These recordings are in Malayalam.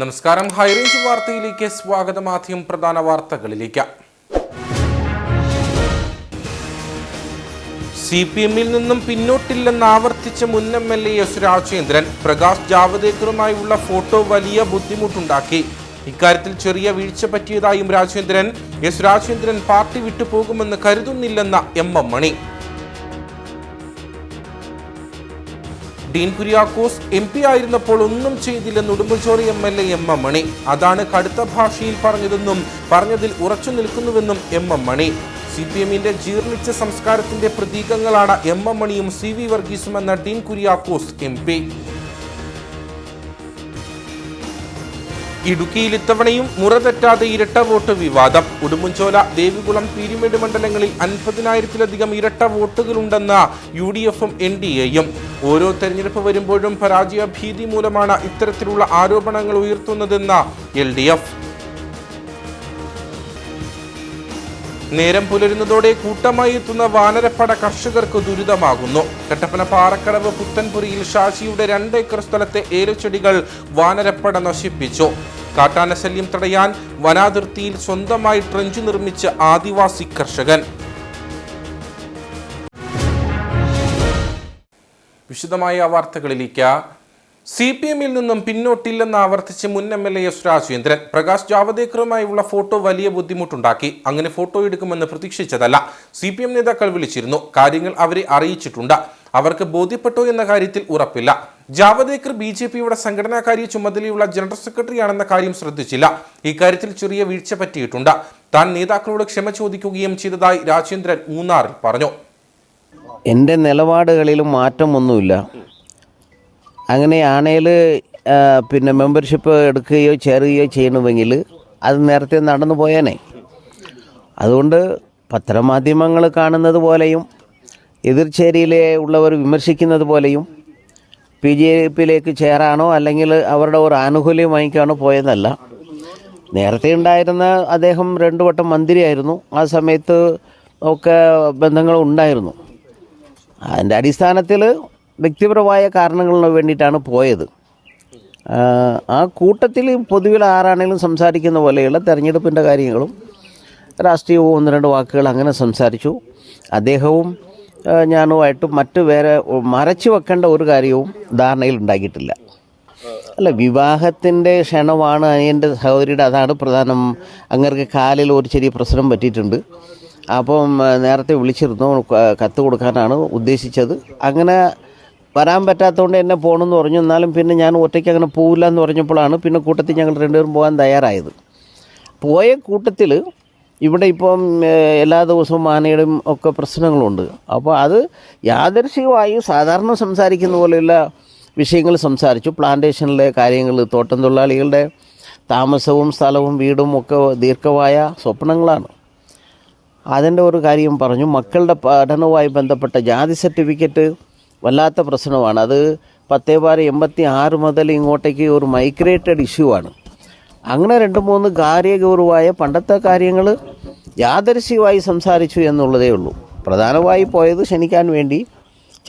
നമസ്കാരം, ഹൈറേഞ്ച് വാർത്തയിലേക്ക് സ്വാഗതം. ആദ്യം പ്രധാന വാർത്തകളിലേക്ക്. CPM-ൽ നിന്നും പിന്നോട്ടില്ലെന്ന് ആവർത്തിച്ച മുൻ MLA എസ് രാജേന്ദ്രൻ. പ്രകാശ് ജാവദേക്കറുമായുള്ള ഫോട്ടോ വലിയ ബുദ്ധിമുട്ടുണ്ടാക്കി. ഇക്കാര്യത്തിൽ ചെറിയ വീഴ്ച പറ്റിയതായും രാജേന്ദ്രൻ. എസ് രാജേന്ദ്രൻ പാർട്ടി വിട്ടുപോകുമെന്ന് കരുതുന്നില്ലെന്ന MM മണി. ഡീൻ കുര്യാക്കോസ് MP ആയിരുന്നപ്പോൾ ഒന്നും ചെയ്തില്ലെന്ന് ഉടുമ്പൻചോല MLA MM മണി. അതാണ് കടുത്ത ഭാഷയിൽ പറഞ്ഞതിൽ ഉറച്ചു നിൽക്കുന്നുവെന്നും MM മണി. CPM-ന്റെ ജീർണിച്ച സംസ്കാരത്തിന്റെ പ്രതീകങ്ങളാണ് MM മണിയും CV വർഗീസുമെന്ന ഡീൻ കുര്യാക്കോസ് MP. ഇടുക്കിയിൽ ഇത്തവണയും മുറതെറ്റാതെ ഇരട്ട വോട്ട് വിവാദം. ഉടുമ്പൻചോല, ദേവികുളം, പീരിമേട് മണ്ഡലങ്ങളിൽ 50,000-ലധികം ഇരട്ട വോട്ടുകളുണ്ടെന്ന് UDF-ഉം NDA-യും. ഓരോ തെരഞ്ഞെടുപ്പ് വരുമ്പോഴും പരാജയ ഭീതി മൂലമാണ് ഇത്തരത്തിലുള്ള ആരോപണങ്ങൾ ഉയർത്തുന്നതെന്ന് LDF. നേരം പുലരുന്നതോടെ കൂട്ടമായി എത്തുന്ന വാനരപ്പട കർഷകർക്ക് ദുരിതമാകുന്നു. കട്ടപ്പന പാറക്കടവ് പുത്തൻപുരിയിൽ ഷാജിയുടെ 2 ഏക്കർ സ്ഥലത്തെ ഏലച്ചെടികൾ വാനരപ്പട നശിപ്പിച്ചു. കാട്ടാന ശല്യം തടയാൻ വനാതിർത്തിയിൽ സ്വന്തമായി ട്രെഞ്ച് നിർമ്മിച്ച ആദിവാസി കർഷകൻ. വിശദമായ വാർത്തകളിലേക്ക്. CPM-ൽ നിന്നും പിന്നോട്ടില്ലെന്ന് ആവർത്തിച്ച് മുൻ MLA എസ് രാജേന്ദ്രൻ. പ്രകാശ് ജാവദേക്കറുമായുള്ള ഫോട്ടോ വലിയ ബുദ്ധിമുട്ടുണ്ടാക്കി. അങ്ങനെ ഫോട്ടോ എടുക്കുമെന്ന് പ്രതീക്ഷിച്ചതല്ല. CPM നേതാക്കൾ വിളിച്ചിരുന്നു. കാര്യങ്ങൾ അവരെ അറിയിച്ചിട്ടുണ്ട്. അവർക്ക് ബോധ്യപ്പെട്ടോ എന്ന കാര്യത്തിൽ ഉറപ്പില്ല. ജാവദേക്കർ BJP-യുടെ സംഘടനാകാര്യ ചുമതലയുള്ള ജനറൽ സെക്രട്ടറിയാണെന്ന കാര്യം ശ്രദ്ധിച്ചില്ല. ഇക്കാര്യത്തിൽ ചെറിയ വീഴ്ച പറ്റിയിട്ടുണ്ട്. താൻ നേതാക്കളോട് ക്ഷമ ചോദിക്കുകയും ചെയ്തതായി രാജേന്ദ്രൻ മൂന്നാറിൽ പറഞ്ഞു. എൻ്റെ നിലപാടുകളിലും മാറ്റമൊന്നുമില്ല. അങ്ങനെയാണേൽ മെമ്പർഷിപ്പ് എടുക്കുകയോ ചേരുകയോ ചെയ്യണമെങ്കിൽ അത് നേരത്തെ നടന്നു പോയേനെ. അതുകൊണ്ട് പത്രമാധ്യമങ്ങൾ കാണുന്നത് പോലെയും എതിർചേരിയിലെ ഉള്ളവർ വിമർശിക്കുന്നത് പോലെയും BJP-യിലേക്ക് ചേരാനോ അല്ലെങ്കിൽ അവരുടെ ഒരു ആനുകൂല്യം വാങ്ങിക്കാനോ പോയതല്ല. നേരത്തെ ഉണ്ടായിരുന്ന അദ്ദേഹം 2 വട്ടം മന്ത്രിയായിരുന്നു. ആ സമയത്ത് ഒക്കെ ബന്ധങ്ങൾ ഉണ്ടായിരുന്നു. അതിൻ്റെ അടിസ്ഥാനത്തിൽ വ്യക്തിപരമായ കാരണങ്ങൾക്ക് വേണ്ടിയിട്ടാണ് പോയത്. ആ കൂട്ടത്തിൽ പൊതുവിൽ ആരാണെങ്കിലും സംസാരിക്കുന്ന പോലെയുള്ള തെരഞ്ഞെടുപ്പിൻ്റെ കാര്യങ്ങളും രാഷ്ട്രീയവും 1-2 വാക്കുകൾ അങ്ങനെ സംസാരിച്ചു. അദ്ദേഹവും ഞാനുമായിട്ട് മറ്റ് വേറെ മറച്ചു വെക്കേണ്ട ഒരു കാര്യവും ധാരണയിൽ ഉണ്ടാക്കിയിട്ടില്ല. അല്ല, വിവാഹത്തിൻ്റെ ക്ഷണമാണ് എൻ്റെ സഹോദരിയുടെ, അതാണ് പ്രധാനം. അങ്ങർക്ക് കാലിൽ ഒരു ചെറിയ പ്രശ്നം പറ്റിയിട്ടുണ്ട്. അപ്പം നേരത്തെ വിളിച്ചിരുന്നു, കത്ത് കൊടുക്കാനാണ് ഉദ്ദേശിച്ചത്. അങ്ങനെ വരാൻ പറ്റാത്തതുകൊണ്ട് എന്നെ പോകണമെന്ന് പറഞ്ഞു. എന്നാലും പിന്നെ ഞാൻ ഒറ്റയ്ക്ക് അങ്ങനെ പോവില്ല എന്ന് പറഞ്ഞപ്പോഴാണ് പിന്നെ കൂട്ടത്തിൽ ഞങ്ങൾ 2 പേരും പോകാൻ തയ്യാറായത്. പോയ കൂട്ടത്തിൽ ഇവിടെ ഇപ്പം എല്ലാ ദിവസവും ആനയുടെയും ഒക്കെ പ്രശ്നങ്ങളുണ്ട്. അപ്പോൾ അത് യാദൃശ്ചികമായി സാധാരണ സംസാരിക്കുന്ന പോലെയുള്ള വിഷയങ്ങൾ സംസാരിച്ചു. പ്ലാന്റേഷനിലെ കാര്യങ്ങൾ, തോട്ടം തൊഴിലാളികളുടെ താമസവും സ്ഥലവും വീടും ഒക്കെ ദീർഘമായ സ്വപ്നങ്ങളാണ്. അതിൻ്റെ ഒരു കാര്യം പറഞ്ഞു. മക്കളുടെ പഠനവുമായി ബന്ധപ്പെട്ട ജാതി സർട്ടിഫിക്കറ്റ് വല്ലാത്ത പ്രശ്നമാണ്. അത് 10/86 മുതൽ ഇങ്ങോട്ടേക്ക് ഒരു മൈഗ്രേറ്റഡ് ഇഷ്യൂ ആണ്. അങ്ങനെ 2-3 കാര്യഗൗരവമായ പണ്ടത്തെ കാര്യങ്ങൾ യാദൃശ്ചികമായി സംസാരിച്ചു എന്നുള്ളതേ ഉള്ളൂ. പ്രധാനമായി പോയത്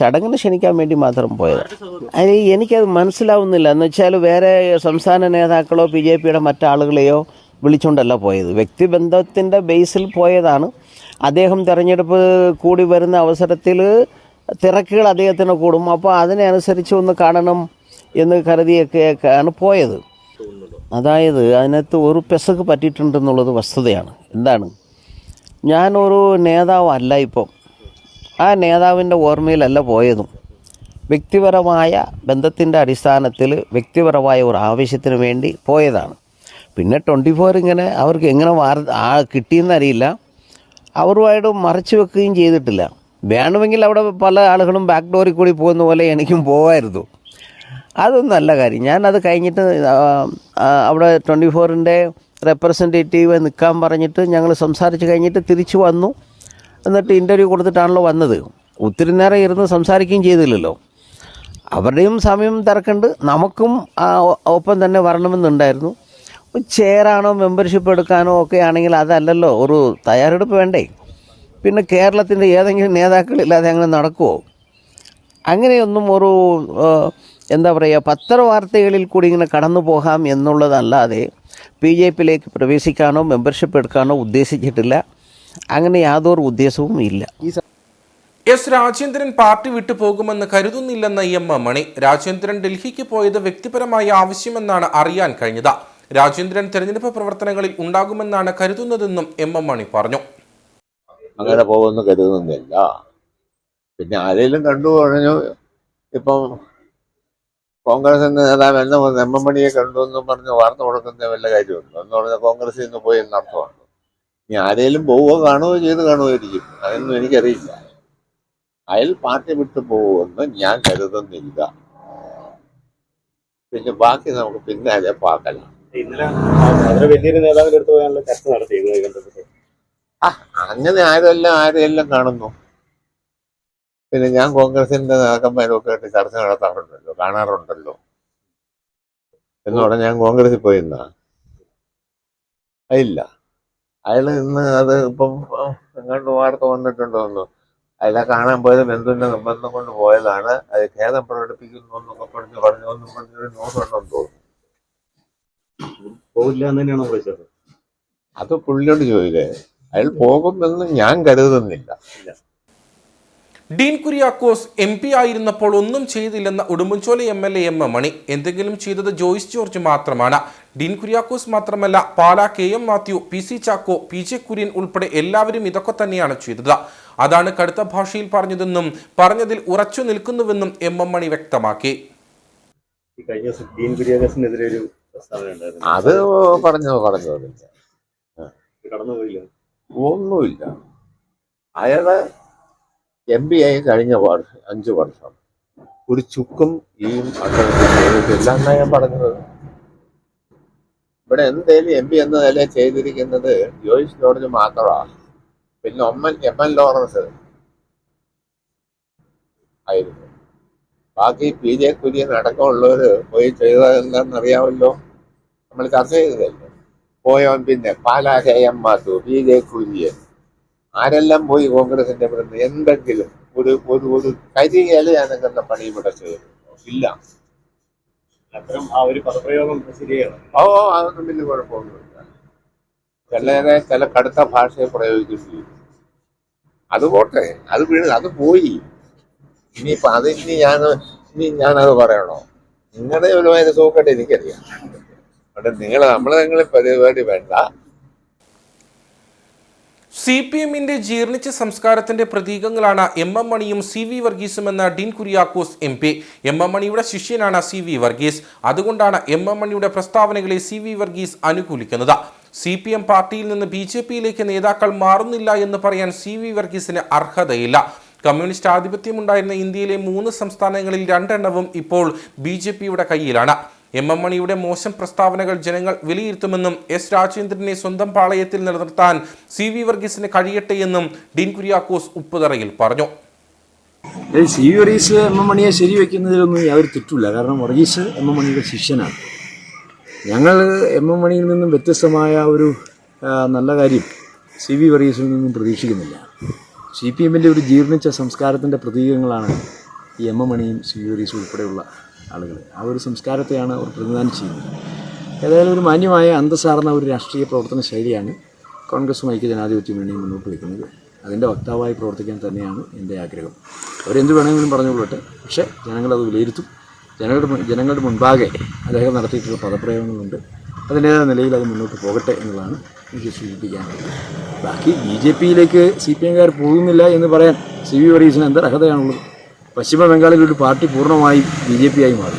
ചടങ്ങിന് ക്ഷണിക്കാൻ വേണ്ടി മാത്രം പോയത്. അത് എനിക്കത് മനസ്സിലാവുന്നില്ല. എന്ന് വെച്ചാൽ വേറെ സംസ്ഥാന നേതാക്കളോ BJP-യുടെ മറ്റാളുകളെയോ വിളിച്ചുകൊണ്ടല്ല പോയത്. വ്യക്തിബന്ധത്തിൻ്റെ ബേസിൽ പോയതാണ്. അദ്ദേഹം തെരഞ്ഞെടുപ്പ് കൂടി വരുന്ന അവസരത്തിൽ തിരക്കുകൾ അദ്ദേഹത്തിന് കൂടും. അപ്പോൾ അതിനനുസരിച്ച് ഒന്ന് കാണണം എന്ന് കരുതിയൊക്കെയാണ് പോയത്. അതായത് അതിനകത്ത് ഒരു പെസക്ക് പറ്റിയിട്ടുണ്ടെന്നുള്ളത് വസ്തുതയാണ്. എന്താണ്, ഞാനൊരു നേതാവല്ല. ഇപ്പം ആ നേതാവിൻ്റെ ഓർമ്മയിലല്ല പോയതും. വ്യക്തിപരമായ ബന്ധത്തിൻ്റെ അടിസ്ഥാനത്തിൽ വ്യക്തിപരമായ ഒരു ആവശ്യത്തിന് വേണ്ടി പോയതാണ്. പിന്നെ 24 ഇങ്ങനെ അവർക്ക് എങ്ങനെ കിട്ടിയെന്നറിയില്ല. അവരുമായിട്ട് മറച്ചു വെക്കുകയും ചെയ്തിട്ടില്ല. വേണമെങ്കിൽ അവിടെ പല ആളുകളും ബാക്ക് ഡോറിൽ കൂടി പോകുന്ന പോലെ എനിക്കും പോകായിരുന്നു. അതൊന്നും നല്ല കാര്യം. ഞാനത് കഴിഞ്ഞിട്ട് അവിടെ 24-ൻ്റെ റെപ്രസെൻറ്റേറ്റീവ് നിൽക്കാൻ പറഞ്ഞിട്ട് ഞങ്ങൾ സംസാരിച്ച് കഴിഞ്ഞിട്ട് തിരിച്ചു വന്നു. എന്നിട്ട് ഇൻ്റർവ്യൂ കൊടുത്തിട്ടാണല്ലോ വന്നത്. ഒത്തിരി നേരം ഇരുന്ന് സംസാരിക്കുകയും ചെയ്തില്ലല്ലോ. അവരുടെയും സമയം തിരക്കുണ്ട്, നമുക്കും ഒപ്പം തന്നെ വരണമെന്നുണ്ടായിരുന്നു. ചേരാനോ മെമ്പർഷിപ്പ് എടുക്കാനോ ഒക്കെ ആണെങ്കിൽ അതല്ലല്ലോ, ഒരു തയ്യാറെടുപ്പ് വേണ്ടേ. പിന്നെ കേരളത്തിൻ്റെ ഏതെങ്കിലും നേതാക്കളില്ലാതെ അങ്ങനെ നടക്കുമോ? അങ്ങനെയൊന്നും ഒരു എന്താ പറയുക, പത്രവാർത്തകളിൽ കൂടി ഇങ്ങനെ കടന്നു പോകാം എന്നുള്ളതല്ലാതെ BJPയിലേക്ക് പ്രവേശിക്കാനോ മെമ്പർഷിപ്പ് എടുക്കാനോ ഉദ്ദേശിച്ചിട്ടില്ല. അങ്ങനെ യാതൊരു ഉദ്ദേശവും ഇല്ല. എസ് രാജേന്ദ്രൻ പാർട്ടി വിട്ടു പോകുമെന്ന് കരുതുന്നില്ലെന്ന എം എം മണി. രാജേന്ദ്രൻ ഡൽഹിക്ക് പോയത് വ്യക്തിപരമായ ആവശ്യമെന്നാണ് അറിയാൻ കഴിഞ്ഞത്. രാജേന്ദ്രൻ തെരഞ്ഞെടുപ്പ് പ്രവർത്തനങ്ങളിൽ ഉണ്ടാകുമെന്നാണ് കരുതുന്നതെന്നും എം എം മണി പറഞ്ഞു. അങ്ങനെ പോകുമെന്ന് കരുതുന്നില്ല. പിന്നെ ആരെങ്കിലും കണ്ടു പറഞ്ഞു, ഇപ്പം കോൺഗ്രസിന്റെ നേതാവ് എന്നെ എം എം മണിയെ കണ്ടു എന്നും പറഞ്ഞ് വാർത്ത കൊടുക്കുന്ന വല്ല കാര്യമുണ്ടോ എന്ന് പറഞ്ഞാൽ കോൺഗ്രസിൽ നിന്ന് പോയി എന്നർത്ഥമുണ്ട്. ഇനി ആരെങ്കിലും പോവുകയോ കാണുകയോ ചെയ്ത് കാണുമായിരിക്കും, അതൊന്നും എനിക്കറിയില്ല. അയാൾ പാർട്ടി വിട്ടു പോകുമെന്ന് ഞാൻ കരുതുന്നില്ല. പിന്നെ ബാക്കി നമുക്ക് പിന്നാലെ പാക്കലാണ്. വലിയൊരു നേതാവിന്റെ അടുത്ത് പോയാലുള്ള ചർച്ച നടത്തി. അങ്ങനെ ആരെല്ലാം കാണുന്നു. പിന്നെ ഞാൻ കോൺഗ്രസിന്റെ നേതാക്കന്മാരൊക്കെ ആയിട്ട് ചർച്ച നടത്താറുണ്ടല്ലോ, കാണാറുണ്ടല്ലോ. എന്ന് പറഞ്ഞാൽ ഞാൻ കോൺഗ്രസിൽ പോയിന്നാ ഇല്ല. അയാള് ഇന്ന് അത് ഇപ്പം എങ്ങാണ്ട് വാർത്ത വന്നിട്ടുണ്ടോ എന്ന്, അയാളെ കാണാൻ പോയത് ബന്ധുവിന്റെ നിർബന്ധം കൊണ്ട് പോയതാണ്, അത് ഖേദം പ്രകടിപ്പിക്കുന്നു എന്നൊക്കെ പറഞ്ഞൊരു ന്യൂസ് ഉണ്ടെന്ന് തോന്നുന്നു. പോകില്ല എന്ന് തന്നെയാണോ വിളിച്ചത്? അത് പുള്ളിയോട് ചോദിച്ചേ. അയാൾ പോകുമെന്ന് ഞാൻ കരുതുന്നില്ല. ഡീൻ കുര്യാക്കോസ് MP ആയിരുന്നപ്പോൾ ഒന്നും ചെയ്തില്ലെന്ന ഉടുമ്പൻചോല MLA എം എം മണി. എന്തെങ്കിലും ചെയ്തത് ജോയ്സ് ജോർജ് മാത്രമാണ്. ഡീൻ കുര്യാക്കോസ് മാത്രമല്ല, Pala KM Mathew, PC Chacko, PJ Kurian ഉൾപ്പെടെ എല്ലാവരും ഇതൊക്കെ തന്നെയാണ് ചെയ്തത്. അതാണ് കടുത്ത ഭാഷയിൽ പറഞ്ഞതെന്നും പറഞ്ഞതിൽ ഉറച്ചു നിൽക്കുന്നുവെന്നും എം എം മണി വ്യക്തമാക്കി. അത് പറഞ്ഞതില്ല, ഒന്നുമില്ല. അയാള് MP ആയി കഴിഞ്ഞ 5 വർഷം ഒരു ചുക്കും ഈ ചെയ്തിട്ടില്ല എന്നാ ഞാൻ പറഞ്ഞത്. ഇവിടെ എന്തേലും MP എന്ന നില ചെയ്തിരിക്കുന്നത് ജോയ്സ് ജോർജ് മാത്രമാണ്. പിന്നെ MN ലോറൻസ് ആയിരുന്നു. ബാക്കി PJ കുര്യൻ അടക്കമുള്ളവര് പോയി ചെയ്തത് എന്താണെന്നറിയാമല്ലോ, നമ്മൾ ചർച്ച ചെയ്തതല്ലോ. പോയവൻ പിന്നെ പാലാ KM മാത്യു, PJ കുര്യൻ, ആരെല്ലാം പോയി കോൺഗ്രസിന്റെ ഇവിടുന്ന് എന്തെങ്കിലും ഒരു ഒരു കരിയിലയാണെന്ന പണി ഇവിടെ ചെയ്യുന്നു ഇല്ല. അതൊന്നും വലിയ കുഴപ്പമൊന്നുമില്ല. ചില കടുത്ത ഭാഷയെ പ്രയോഗിക്കുന്നു. അത് പോട്ടെ, അത് പോയി. ഇനിയിപ്പൊ ഇനി ഞാനത് പറയണോ? നിങ്ങളുടെ ഒരു സൂക്കട്ട് എനിക്കറിയാം. അതുകൊണ്ട് നിങ്ങൾ പരിപാടി വേണ്ട. CPMന്റെ ജീർണിച്ച സംസ്കാരത്തിന്റെ പ്രതീകങ്ങളാണ് എം എം മണിയും CV വർഗീസുമെന്ന Dean Kuriakose MP. M M മണിയുടെ ശിഷ്യനാണ് CV വർഗീസ്. അതുകൊണ്ടാണ് എം എം മണിയുടെ പ്രസ്താവനകളെ CV വർഗീസ് അനുകൂലിക്കുന്നത്. CPM പാർട്ടിയിൽ നിന്ന് BJPയിലേക്ക് നേതാക്കൾ മാറുന്നില്ല എന്ന് പറയാൻ CV വർഗീസിന് അർഹതയില്ല. കമ്മ്യൂണിസ്റ്റ് ആധിപത്യമുണ്ടായിരുന്ന ഇന്ത്യയിലെ 3 സംസ്ഥാനങ്ങളിൽ 2 എണ്ണവും ഇപ്പോൾ BJPയുടെ കയ്യിലാണ്. എം എം മണിയുടെ മോശം പ്രസ്താവനകൾ ജനങ്ങൾ വിലയിരുത്തുമെന്നും എസ് രാജേന്ദ്രനെ സ്വന്തം പാളയത്തിൽ നിലനിർത്താൻ CV വർഗീസിന് കഴിയട്ടെയെന്നും ഡീൻ കുര്യാക്കോസ് ഉപ്പുതറയിൽ പറഞ്ഞു. CV വർഗീസ് എം എം മണിയെ ശരിവെക്കുന്നതിലൊന്നും യാതൊരു തെറ്റില്ല. കാരണം വർഗീസ് എം എം മണിയുടെ ശിഷ്യനാണ്. ഞങ്ങൾ എം എം മണിയിൽ നിന്നും വ്യത്യസ്തമായ ഒരു നല്ല കാര്യം CV വർഗീസിൽ നിന്നും പ്രതീക്ഷിക്കുന്നില്ല. CPMന്റെ ഒരു ജീർണിച്ച സംസ്കാരത്തിൻ്റെ പ്രതീകങ്ങളാണ് ഈ എം എം മണിയും CV വർഗീസും ഉൾപ്പെടെയുള്ള ആളുകൾ. ആ ഒരു സംസ്കാരത്തെയാണ് അവർ പ്രതിനിധാനം ചെയ്യുന്നത്. ഏതായാലും ഒരു മാന്യമായ അന്തസ്സാർന്ന ഒരു രാഷ്ട്രീയ പ്രവർത്തന ശൈലിയാണ് കോൺഗ്രസും ഐക്യജനാധിപത്യ മുന്നണിയും മുന്നോട്ട് വയ്ക്കുന്നത്. അതിൻ്റെ വക്താവായി പ്രവർത്തിക്കാൻ തന്നെയാണ് എൻ്റെ ആഗ്രഹം. അവരെന്ത് വേണമെങ്കിലും പറഞ്ഞുകൊള്ളട്ടെ, പക്ഷേ ജനങ്ങളത് വിലയിരുത്തും. ജനങ്ങളുടെ മുൻപാകെ അദ്ദേഹം നടത്തിയിട്ടുള്ള പദപ്രയോഗങ്ങളുണ്ട്. അതിൻ്റേതായ നിലയിൽ അത് മുന്നോട്ട് പോകട്ടെ എന്നുള്ളതാണ് എനിക്ക് സൂചിപ്പിക്കാനുള്ളത്. ബാക്കി BJPയിലേക്ക് CPMകാർ പോകുന്നില്ല എന്ന് പറയാൻ CV വർഗീസിന് എന്ത് അർഹതയാണുള്ളത്? പശ്ചിമ ബംഗാളിൽ ഒരു പാർട്ടി പൂർണ്ണമായും BJP ആയി മാറി.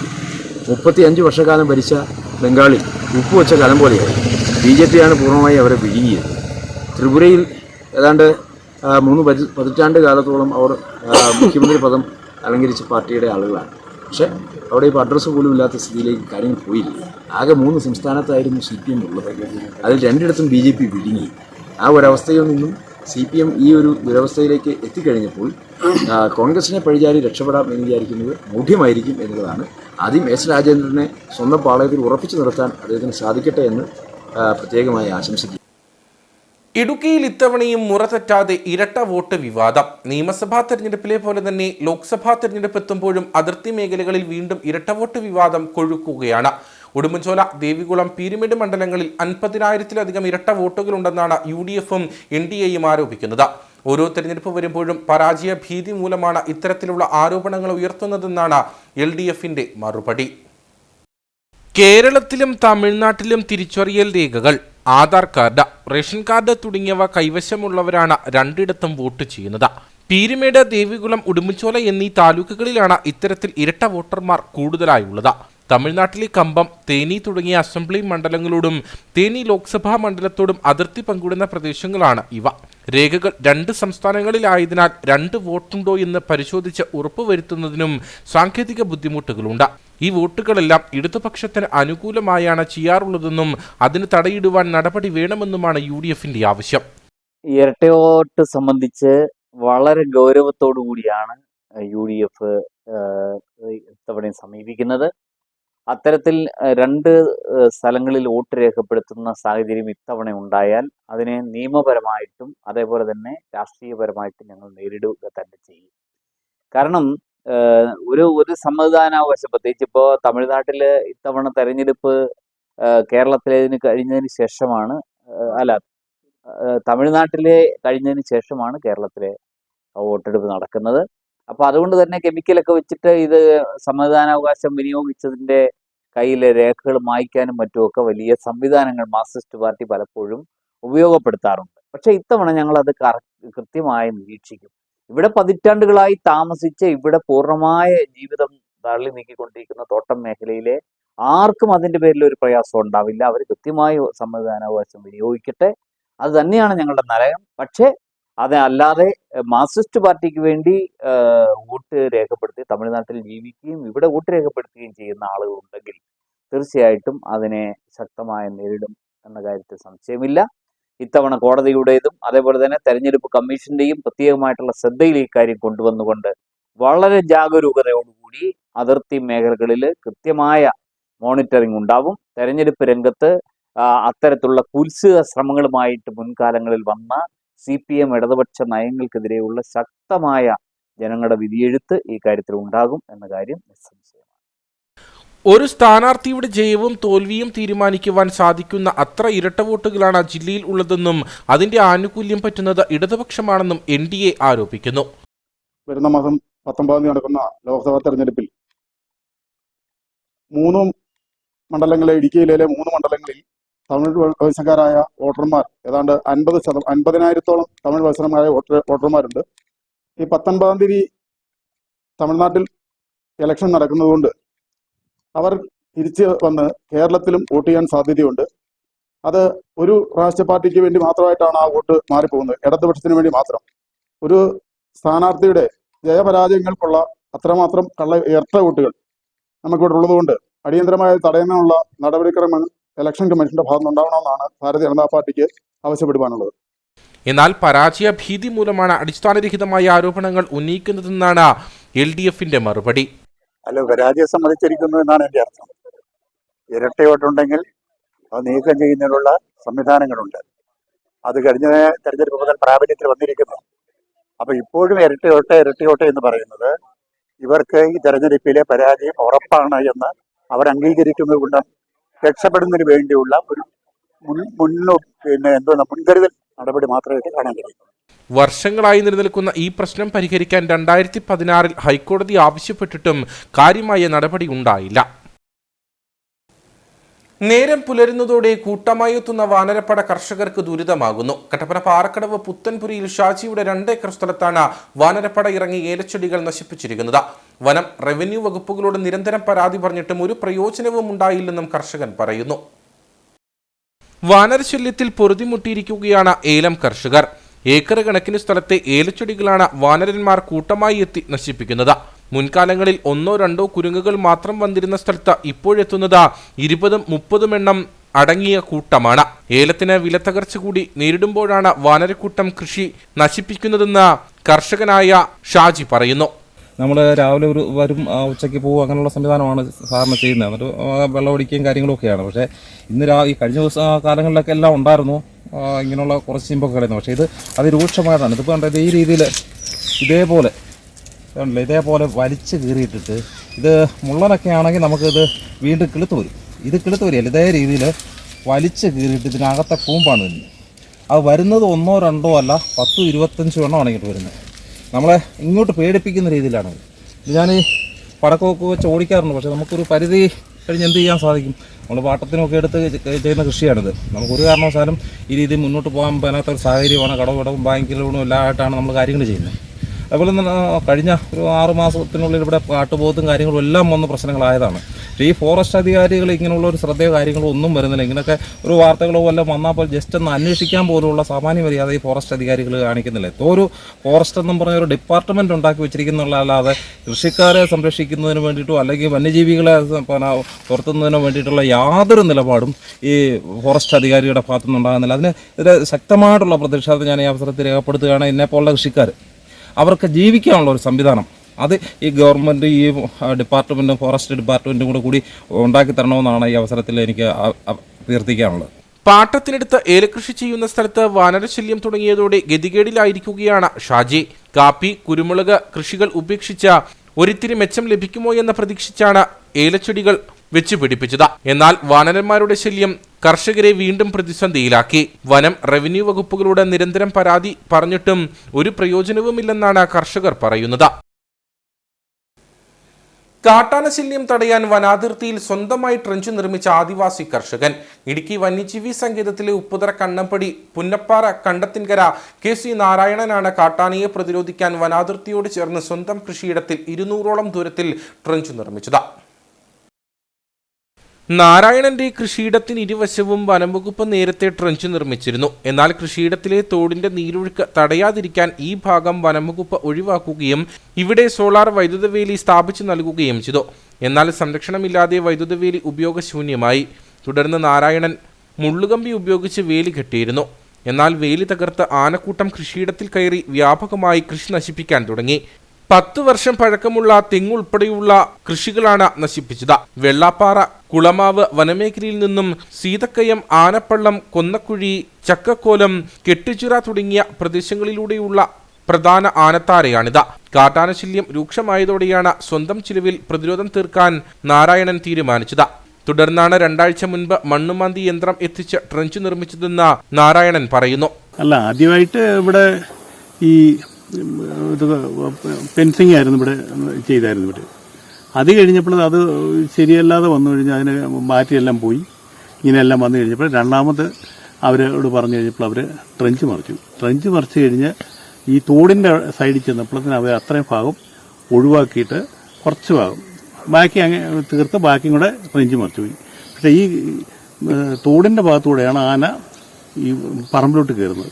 35 വർഷക്കാലം ഭരിച്ച ബംഗാളിൽ ഉപ്പുവെച്ച കാലം പോലെയായി. BJPയാണ് പൂർണ്ണമായി അവരെ വിഴുങ്ങിയത്. ത്രിപുരയിൽ ഏതാണ്ട് 3 പതിറ്റാണ്ട് കാലത്തോളം അവർ മുഖ്യമന്ത്രി പദം അലങ്കരിച്ച പാർട്ടിയുടെ ആളുകളാണ്. പക്ഷേ അവിടെ ഇപ്പോൾ അഡ്രസ്സ് പോലും ഇല്ലാത്ത സ്ഥിതിയിലേക്ക് കാര്യങ്ങൾ പോയില്ല. ആകെ 3 സംസ്ഥാനത്തായിരുന്നു CPM ഉള്ളത്. അതിൽ 2ഇടത്തും BJP വിഴുങ്ങി. ആ ഒരവസ്ഥയിൽ നിന്നും CPM ഈ ഒരു ദുരവസ്ഥയിലേക്ക് എത്തിക്കഴിഞ്ഞപ്പോൾ കോൺഗ്രസിനെ പഴിചാരി രക്ഷപ്പെടാം എന്ന് വിചാരിക്കുന്നത് മൂഢ്യമായിരിക്കും എന്നുള്ളതാണ്. ആദ്യം എസ് രാജേന്ദ്രനെ സ്വന്തം പാളയത്തിൽ ഉറപ്പിച്ചു നിർത്താൻ അദ്ദേഹത്തിന് സാധിക്കട്ടെ എന്ന് പ്രത്യേകമായി ആശംസിക്കുന്നു. ഇടുക്കിയിൽ ഇത്തവണയും മുറ തെറ്റാതെ ഇരട്ട വോട്ട് വിവാദം. നിയമസഭാ തെരഞ്ഞെടുപ്പിലെ പോലെ തന്നെ ലോക്സഭാ തെരഞ്ഞെടുപ്പ് എത്തുമ്പോഴും അതിർത്തി മേഖലകളിൽ വീണ്ടും ഇരട്ട വോട്ട് വിവാദം കൊഴുക്കുകയാണ്. ഉടുമ്പൻചോല, ദേവികുളം, പീരുമേട് മണ്ഡലങ്ങളിൽ 50,000-ലധികം ഇരട്ട വോട്ടുകളുണ്ടെന്നാണ് UDFും NDAയും ആരോപിക്കുന്നത്. ഓരോ തെരഞ്ഞെടുപ്പ് വരുമ്പോഴും പരാജയ ഭീതി മൂലമാണ് ഇത്തരത്തിലുള്ള ആരോപണങ്ങൾ ഉയർത്തുന്നതെന്നാണ് LDFിന്റെ മറുപടി. കേരളത്തിലും തമിഴ്നാട്ടിലും തിരിച്ചറിയൽ രേഖകൾ, ആധാർ കാർഡ്, റേഷൻ കാർഡ് തുടങ്ങിയവ കൈവശമുള്ളവരാണ് രണ്ടിടത്തും വോട്ട് ചെയ്യുന്നത്. പീരുമേട്, ദേവികുളം, ഉടുമ്പൻചോല എന്നീ താലൂക്കുകളിലാണ് ഇത്തരത്തിൽ ഇരട്ട വോട്ടർമാർ കൂടുതലായുള്ളത്. തമിഴ്നാട്ടിലെ കമ്പം, തേനി തുടങ്ങിയ അസംബ്ലി മണ്ഡലങ്ങളോടും തേനി ലോക്സഭാ മണ്ഡലത്തോടും അതിർത്തി പങ്കിടുന്ന പ്രദേശങ്ങളാണ് ഇവ. രേഖകൾ 2 സംസ്ഥാനങ്ങളിലായതിനാൽ 2 വോട്ടുണ്ടോ എന്ന് പരിശോധിച്ച് ഉറപ്പുവരുത്തുന്നതിനും സാങ്കേതിക ബുദ്ധിമുട്ടുകളുണ്ട്. ഈ വോട്ടുകളെല്ലാം ഇടതുപക്ഷത്തിന് അനുകൂലമായാണ് ചെയ്യാറുള്ളതെന്നും അതിന് തടയിടുവാൻ നടപടി വേണമെന്നുമാണ് UDFിന്റെ ആവശ്യം. ഇരട്ട വോട്ട് സംബന്ധിച്ച് വളരെ ഗൗരവത്തോടു കൂടിയാണ് UDF ഇത്തവണ സമീപിക്കുന്നത്. അത്തരത്തിൽ 2 സ്ഥലങ്ങളിൽ വോട്ട് രേഖപ്പെടുത്തുന്ന സാഹചര്യം ഇത്തവണ ഉണ്ടായാൽ അതിനെ നിയമപരമായിട്ടും അതേപോലെ തന്നെ രാഷ്ട്രീയപരമായിട്ടും ഞങ്ങൾ നേരിടുക തന്നെ ചെയ്യും. കാരണം ഒരു സമ്മതിദാനാവകാശം, പ്രത്യേകിച്ച് ഇപ്പോൾ തമിഴ്നാട്ടിൽ ഇത്തവണ തെരഞ്ഞെടുപ്പ് കേരളത്തിലേതിന് കഴിഞ്ഞതിന് ശേഷമാണ്, തമിഴ്നാട്ടിലെ കഴിഞ്ഞതിന് ശേഷമാണ് കേരളത്തിലെ വോട്ടെടുപ്പ് നടക്കുന്നത്. അപ്പോൾ അതുകൊണ്ട് തന്നെ കെമിക്കലൊക്കെ വെച്ചിട്ട് ഇത് സമ്മതിദാനാവകാശം വിനിയോഗിച്ചതിൻ്റെ കയ്യിലെ രേഖകൾ മായ്ക്കാനും മറ്റുമൊക്കെ വലിയ സംവിധാനങ്ങൾ മാർക്സിസ്റ്റ് പാർട്ടി പലപ്പോഴും ഉപയോഗപ്പെടുത്താറുണ്ട്. പക്ഷേ ഇത്തവണ ഞങ്ങളത് കൃത്യമായി നിരീക്ഷിക്കും. ഇവിടെ പതിറ്റാണ്ടുകളായി താമസിച്ച് ഇവിടെ പൂർണ്ണമായ ജീവിതം തള്ളി നീക്കിക്കൊണ്ടിരിക്കുന്ന തോട്ടം മേഖലയിലെ ആർക്കും അതിൻ്റെ പേരിൽ ഒരു പ്രയാസം ഉണ്ടാവില്ല. അവർ കൃത്യമായി സമ്മതിദാനാവകാശം വിനിയോഗിക്കട്ടെ, അത് തന്നെയാണ് ഞങ്ങളുടെ നയം. പക്ഷേ അതല്ലാതെ മാർക്സിസ്റ്റ് പാർട്ടിക്ക് വേണ്ടി വോട്ട് രേഖപ്പെടുത്തി തമിഴ്നാട്ടിൽ ജീവിക്കുകയും ഇവിടെ വോട്ട് രേഖപ്പെടുത്തുകയും ചെയ്യുന്ന ആളുകളുണ്ടെങ്കിൽ തീർച്ചയായിട്ടും അതിനെ ശക്തമായി നേരിടും എന്ന കാര്യത്തിൽ സംശയമില്ല. ഇത്തവണ കോടതിയുടേതും അതേപോലെ തന്നെ തെരഞ്ഞെടുപ്പ് കമ്മീഷന്റെയും പ്രത്യേകമായിട്ടുള്ള ശ്രദ്ധയിൽ ഈ കാര്യം കൊണ്ടുവന്നുകൊണ്ട് വളരെ ജാഗരൂകതയോടുകൂടി അതിർത്തി മേഖലകളിൽ കൃത്യമായ മോണിറ്ററിംഗ് ഉണ്ടാവും. തെരഞ്ഞെടുപ്പ് രംഗത്ത് അത്തരത്തിലുള്ള കുത്സിത ശ്രമങ്ങളുമായിട്ട് മുൻകാലങ്ങളിൽ വന്ന CPM ഇടതുപക്ഷ നയങ്ങൾക്കെതിരെയുള്ള ശക്തമായ ജനങ്ങളുടെ വിധിയെഴുത്ത് ഈ കാര്യത്തിൽ ഉണ്ടാകും എന്ന കാര്യം നിസ്സംശയമാണ്. ഒരു സ്ഥാനാർത്ഥിയുടെ ജയവും തോൽവിയും തീരുമാനിക്കുവാൻ സാധിക്കുന്ന അത്ര ഇരട്ട വോട്ടുകളാണ് ജില്ലയിൽ ഉള്ളതെന്നും അതിന്റെ ആനുകൂല്യം പറ്റുന്നത് ഇടതുപക്ഷമാണെന്നും NDA ആരോപിക്കുന്നു. വരുന്ന മാസം 19 നടക്കുന്ന ലോക്സഭാ തെരഞ്ഞെടുപ്പിൽ 3 മണ്ഡലങ്ങളിലെ, ഇടുക്കിയിലെ 3 മണ്ഡലങ്ങളിൽ തമിഴ് വംശക്കാരായ വോട്ടർമാർ ഏതാണ്ട് 50,000-ഓളം തമിഴ് വംശജരായ വോട്ടർമാരുണ്ട്. ഈ 19-ാം തീയതി തമിഴ്നാട്ടിൽ ഇലക്ഷൻ നടക്കുന്നതുകൊണ്ട് അവർ തിരിച്ച് വന്ന് കേരളത്തിലും വോട്ട് ചെയ്യാൻ സാധ്യതയുണ്ട്. അത് ഒരു രാഷ്ട്രീയ പാർട്ടിക്ക് വേണ്ടി മാത്രമായിട്ടാണ് ആ വോട്ട് മാറിപ്പോകുന്നത്, ഇടതുപക്ഷത്തിന് വേണ്ടി മാത്രം. ഒരു സ്ഥാനാർത്ഥിയുടെ ജയപരാജയങ്ങൾക്കുള്ള അത്രമാത്രം ഇരട്ട വോട്ടുകൾ നമുക്കിവിടെ ഉള്ളതുകൊണ്ട് അടിയന്തരമായി തടയുന്നതിനുള്ള നടപടിക്രമങ്ങൾ ഇലക്ഷൻ കമ്മീഷന്റെ ഭാഗത്തുനിന്നുണ്ടാവണമെന്നാണ് ഭാരതീയ ജനതാ പാർട്ടിക്ക് ആവശ്യപ്പെടുവാനുള്ളത്. എന്നാൽ പരാജയ ഭീതി മൂലമാണ് അടിസ്ഥാനരഹിതമായ ആരോപണങ്ങൾ ഉന്നയിക്കുന്നതെന്നാണ് LDFിന്റെ മറുപടി. അല്ല, പരാജയം സമ്മതിച്ചിരിക്കുന്നു എന്നാണ് എൻ്റെ അർത്ഥം. ഇരട്ട വോട്ടുണ്ടെങ്കിൽ അത് നീക്കം ചെയ്യുന്നതിനുള്ള സംവിധാനങ്ങളുണ്ട്. അത് കഴിഞ്ഞ തെരഞ്ഞെടുപ്പ് മുതൽ പ്രാബല്യത്തിൽ വന്നിരിക്കുന്നു. അപ്പൊ ഇപ്പോഴും ഇരട്ട വോട്ട് എന്ന് പറയുന്നത് ഇവർക്ക് ഈ തെരഞ്ഞെടുപ്പിലെ പരാജയം ഉറപ്പാണ് എന്ന് അവർ അംഗീകരിക്കുന്നത് കൊണ്ട് രക്ഷപ്പെടുന്നതിന് വേണ്ടിയുള്ള ഒരു മുൻകരുതൽ നടപടി മാത്രമേ കാണാൻ കഴിയും. വർഷങ്ങളായി നിലനിൽക്കുന്ന ഈ പ്രശ്നം പരിഹരിക്കാൻ 2016 ഹൈക്കോടതി ആവശ്യപ്പെട്ടിട്ടും കാര്യമായ നടപടി ഉണ്ടായില്ല. നേരം പുലരുന്നതോടെ കൂട്ടമായി എത്തുന്ന വാനരപ്പട കർഷകർക്ക് ദുരിതമാകുന്നു. കട്ടപ്പന പാറക്കടവ് പുത്തൻപുരിയിൽ ഷാജിയുടെ 2 ഏക്കർ സ്ഥലത്താണ് വാനരപ്പട ഇറങ്ങി ഏലച്ചെടികൾ നശിപ്പിച്ചിരിക്കുന്നത്. വനം, റവന്യൂ വകുപ്പുകളോട് നിരന്തരം പരാതി പറഞ്ഞിട്ടും ഒരു പ്രയോജനവും ഉണ്ടായില്ലെന്നും കർഷകൻ പറയുന്നു. വാനരശല്യത്തിൽ പൊറുതിമുട്ടിയിരിക്കുകയാണ് ഏലം കർഷകർ. ഏക്കർ കണക്കിന് സ്ഥലത്തെ ഏലച്ചെടികളാണ് വാനരന്മാർ കൂട്ടമായി എത്തി നശിപ്പിക്കുന്നത്. മുൻകാലങ്ങളിൽ 1-2 കുരങ്ങുകൾ മാത്രം വന്നിരുന്ന സ്ഥലത്ത് ഇപ്പോഴെത്തുന്നത് 20-30 എണ്ണം അടങ്ങിയ കൂട്ടമാണ്. ഏലത്തിന് വിലത്തകർച്ച കൂടി നേരിടുമ്പോഴാണ് വാനരക്കൂട്ടം കൃഷി നശിപ്പിക്കുന്നതെന്ന് കർഷകനായ ഷാജി പറയുന്നു. നമ്മൾ രാവിലെ വരും, ഉച്ചയ്ക്ക് പോകും, അങ്ങനെയുള്ള സംവിധാനമാണ് സാധാരണ ചെയ്യുന്നത്. എന്നിട്ട് വെള്ളമടിക്കുകയും കാര്യങ്ങളൊക്കെയാണ്. പക്ഷേ ഇന്ന് ഈ കഴിഞ്ഞ കാലങ്ങളിലൊക്കെ എല്ലാം ഉണ്ടായിരുന്നു. ഇങ്ങനെയുള്ള കുറച്ച് ചിമ്പൊക്കെ കളയുന്നത്. പക്ഷേ ഇത് അതിരൂക്ഷമായിട്ടാണ്. ഇതിപ്പോൾ കണ്ടത് ഈ രീതിയിൽ ഇതേപോലെ കണ്ടില്ലേ, ഇതേപോലെ വലിച്ച് കീറിയിട്ടിട്ട് ഇത് മുള്ളനൊക്കെ ആണെങ്കിൽ നമുക്കിത് വീണ്ടും കിളുത്ത് വരും. ഇത് കിളുത്ത് വരികയല്ല, ഇതേ രീതിയിൽ വലിച്ച് കീറിയിട്ട് ഇതിനകത്തെ കൂമ്പാണ് വരുന്നത്. അത് വരുന്നത് 1 2 അല്ല 10 25 എണ്ണമാണ് ഇങ്ങോട്ട് വരുന്നത്. നമ്മളെ ഇങ്ങോട്ട് പേടിപ്പിക്കുന്ന രീതിയിലാണ്. ഇത് ഞാൻ ഈ പടക്കമൊക്കെ വെച്ച് ഓടിക്കാറുണ്ട്. പക്ഷേ നമുക്കൊരു പരിധി കഴിഞ്ഞ് എന്ത് ചെയ്യാൻ സാധിക്കും? നമ്മൾ പാട്ടത്തിനൊക്കെ എടുത്ത് ചെയ്യുന്ന കൃഷിയാണിത്. നമുക്കൊരു കാരണവശാലും ഈ രീതിയിൽ മുന്നോട്ട് പോകാൻ പറ്റാത്തൊരു സാഹചര്യമാണ്. കടവും ബാങ്ക് ലോണും എല്ലാം ആയിട്ടാണ് നമ്മൾ കാര്യങ്ങൾ ചെയ്യുന്നത്. അതുപോലെ തന്നെ കഴിഞ്ഞ ഒരു 6 മാസത്തിനുള്ളിൽ ഇവിടെ കാട്ടുപോത്തും കാര്യങ്ങളും എല്ലാം വന്ന് പ്രശ്നങ്ങളായതാണ്. പക്ഷേ ഈ ഫോറസ്റ്റ് അധികാരികൾ ഇങ്ങനെയുള്ള ഒരു ശ്രദ്ധയോ കാര്യങ്ങളോ ഒന്നും വരുന്നില്ല. ഇങ്ങനെയൊക്കെ ഒരു വാർത്തകളോ വല്ലതും വന്നാൽ ജസ്റ്റ് ഒന്ന് അന്വേഷിക്കാൻ പോലുള്ള സാമാന്യ മര്യാദ ഈ ഫോറസ്റ്റ് അധികാരികൾ കാണിക്കുന്നില്ല. ഇപ്പോൾ ഒരു ഫോറസ്റ്റ് എന്നും പറഞ്ഞ ഒരു ഡിപ്പാർട്ട്മെൻറ്റ് ഉണ്ടാക്കി വെച്ചിരിക്കുന്നുള്ളതല്ലാതെ കൃഷിക്കാരെ സംരക്ഷിക്കുന്നതിന് വേണ്ടിയിട്ടോ അല്ലെങ്കിൽ വന്യജീവികളെ തുരത്തുന്നതിനോ വേണ്ടിയിട്ടുള്ള യാതൊരു നിലപാടും ഈ ഫോറസ്റ്റ് അധികാരിയുടെ ഭാഗത്തുനിന്ന് ഉണ്ടാകുന്നില്ല. അതിന് ശക്തമായിട്ടുള്ള പ്രതിഷേധം ഞാൻ ഈ അവസരത്തിൽ രേഖപ്പെടുത്തുകയാണ്. എന്നെപ്പോലുള്ള കൃഷിക്കാർ അവർക്ക് ജീവിക്കാനുള്ള ഒരു സംവിധാനം അത് ഈ ഗവൺമെൻറ്, ഈ ഡിപ്പാർട്ട്മെൻറ്റും ഫോറസ്റ്റ് ഡിപ്പാർട്ട്മെൻറ്റും കൂടി ഉണ്ടാക്കി തരണമെന്നാണ് ഈ അവസരത്തിൽ എനിക്ക് അഭ്യർത്ഥിക്കാനുള്ളത്. പാട്ടത്തിനെടുത്ത് ഏലകൃഷി ചെയ്യുന്ന സ്ഥലത്ത് വാനരശല്യം തുടങ്ങിയതോടെ ഗതികേടിലായിരിക്കുകയാണ് ഷാജി. കാപ്പി, കുരുമുളക് കൃഷികൾ ഉപേക്ഷിച്ച ഒരിത്തിരി മെച്ചം ലഭിക്കുമോ എന്ന് പ്രതീക്ഷിച്ചാണ് ഏലച്ചെടികൾ വെച്ച് പിടിപ്പിച്ചത്. എന്നാൽ വാനരന്മാരുടെ ശല്യം കർഷകരെ വീണ്ടും പ്രതിസന്ധിയിലാക്കി. വനം, റവന്യൂ വകുപ്പുകളോട് നിരന്തരം പരാതി പറഞ്ഞിട്ടും ഒരു പ്രയോജനവുമില്ലെന്നാണ് കർഷകർ പറയുന്നത്. കാട്ടാനശല്യം തടയാൻ വനാതിർത്തിയിൽ സ്വന്തമായി ട്രഞ്ച് നിർമ്മിച്ച ആദിവാസി കർഷകൻ. ഇടുക്കി വന്യജീവി സങ്കേതത്തിലെ ഉപ്പുതറ കണ്ണമ്പടി പുന്നപ്പാറ കണ്ടത്തിൻകര KC നാരായണനാണ് കാട്ടാനയെ പ്രതിരോധിക്കാൻ വനാതിർത്തിയോട് ചേർന്ന് സ്വന്തം കൃഷിയിടത്തിൽ 200ഓളം ദൂരത്തിൽ ട്രഞ്ച് നിർമ്മിച്ചത്. നാരായണന്റെ കൃഷിയിടത്തിന് ഇരുവശവും വനംവകുപ്പ് നേരത്തെ ട്രഞ്ച് നിർമ്മിച്ചിരുന്നു. എന്നാൽ കൃഷിയിടത്തിലെ തോടിന്റെ നീരൊഴുക്ക് തടയാതിരിക്കാൻ ഈ ഭാഗം വനംവകുപ്പ് ഒഴിവാക്കുകയും ഇവിടെ സോളാർ വൈദ്യുതവേലി സ്ഥാപിച്ചു നൽകുകയും ചെയ്തു. എന്നാൽ സംരക്ഷണമില്ലാതെ വൈദ്യുതവേലി ഉപയോഗശൂന്യമായി. തുടർന്ന് നാരായണൻ മുള്ളുകമ്പി ഉപയോഗിച്ച് വേലി കെട്ടിയിരുന്നു. എന്നാൽ വേലി തകർത്ത് ആനക്കൂട്ടം കൃഷിയിടത്തിൽ കയറി വ്യാപകമായി കൃഷി നശിപ്പിക്കാൻ തുടങ്ങി. 10 വർഷം പഴക്കമുള്ള തെങ്ങുൾപ്പെടെയുള്ള കൃഷികളാണ് നശിപ്പിച്ചത്. വെള്ളാപ്പാറ, കുളമാവ് വനമേഖലയിൽ നിന്നും സീതക്കയം, ആനപ്പള്ളം, കൊന്നക്കുഴി, ചക്കക്കോലം, കെട്ടിച്ചിറ തുടങ്ങിയ പ്രദേശങ്ങളിലൂടെയുള്ള പ്രധാന ആനത്താരയാണിത്. കാട്ടാനശല്യം രൂക്ഷമായതോടെയാണ് സ്വന്തം ചിലവിൽ പ്രതിരോധം തീർക്കാൻ നാരായണൻ തീരുമാനിച്ചത്. തുടർന്നാണ് 2 ആഴ്ച മുൻപ് മണ്ണുമാന്തി യന്ത്രം എത്തിച്ച് ട്രഞ്ച് നിർമ്മിച്ചതെന്ന് നാരായണൻ പറയുന്നു. ആദ്യമായിട്ട് ഇവിടെ ഈ ഇത് ഫെൻസിങ് ആയിരുന്നു ഇവിടെ ചെയ്തായിരുന്നു. ഇവിടെ അത് കഴിഞ്ഞപ്പോൾ അത് ശരിയല്ലാതെ വന്നു കഴിഞ്ഞാൽ അതിന് ബാറ്ററിയെല്ലാം പോയി. ഇങ്ങനെയെല്ലാം വന്നു കഴിഞ്ഞപ്പോൾ രണ്ടാമത് അവരോട് പറഞ്ഞു കഴിഞ്ഞപ്പോൾ അവർ ട്രഞ്ച് മറിച്ചു കഴിഞ്ഞ് ഈ തോടിൻ്റെ സൈഡിൽ ചെന്നപ്പോഴത്തേന് അവർ അത്രയും ഭാഗം ഒഴിവാക്കിയിട്ട് കുറച്ച് ഭാഗം ബാക്കി അങ്ങനെ തീർത്ത് ബാക്കിയും കൂടെ ട്രഞ്ച് മറിച്ചു പോയി. പക്ഷേ ഈ തോടിൻ്റെ ഭാഗത്തൂടെയാണ് ആന ഈ പറമ്പിലോട്ട് കയറുന്നത്.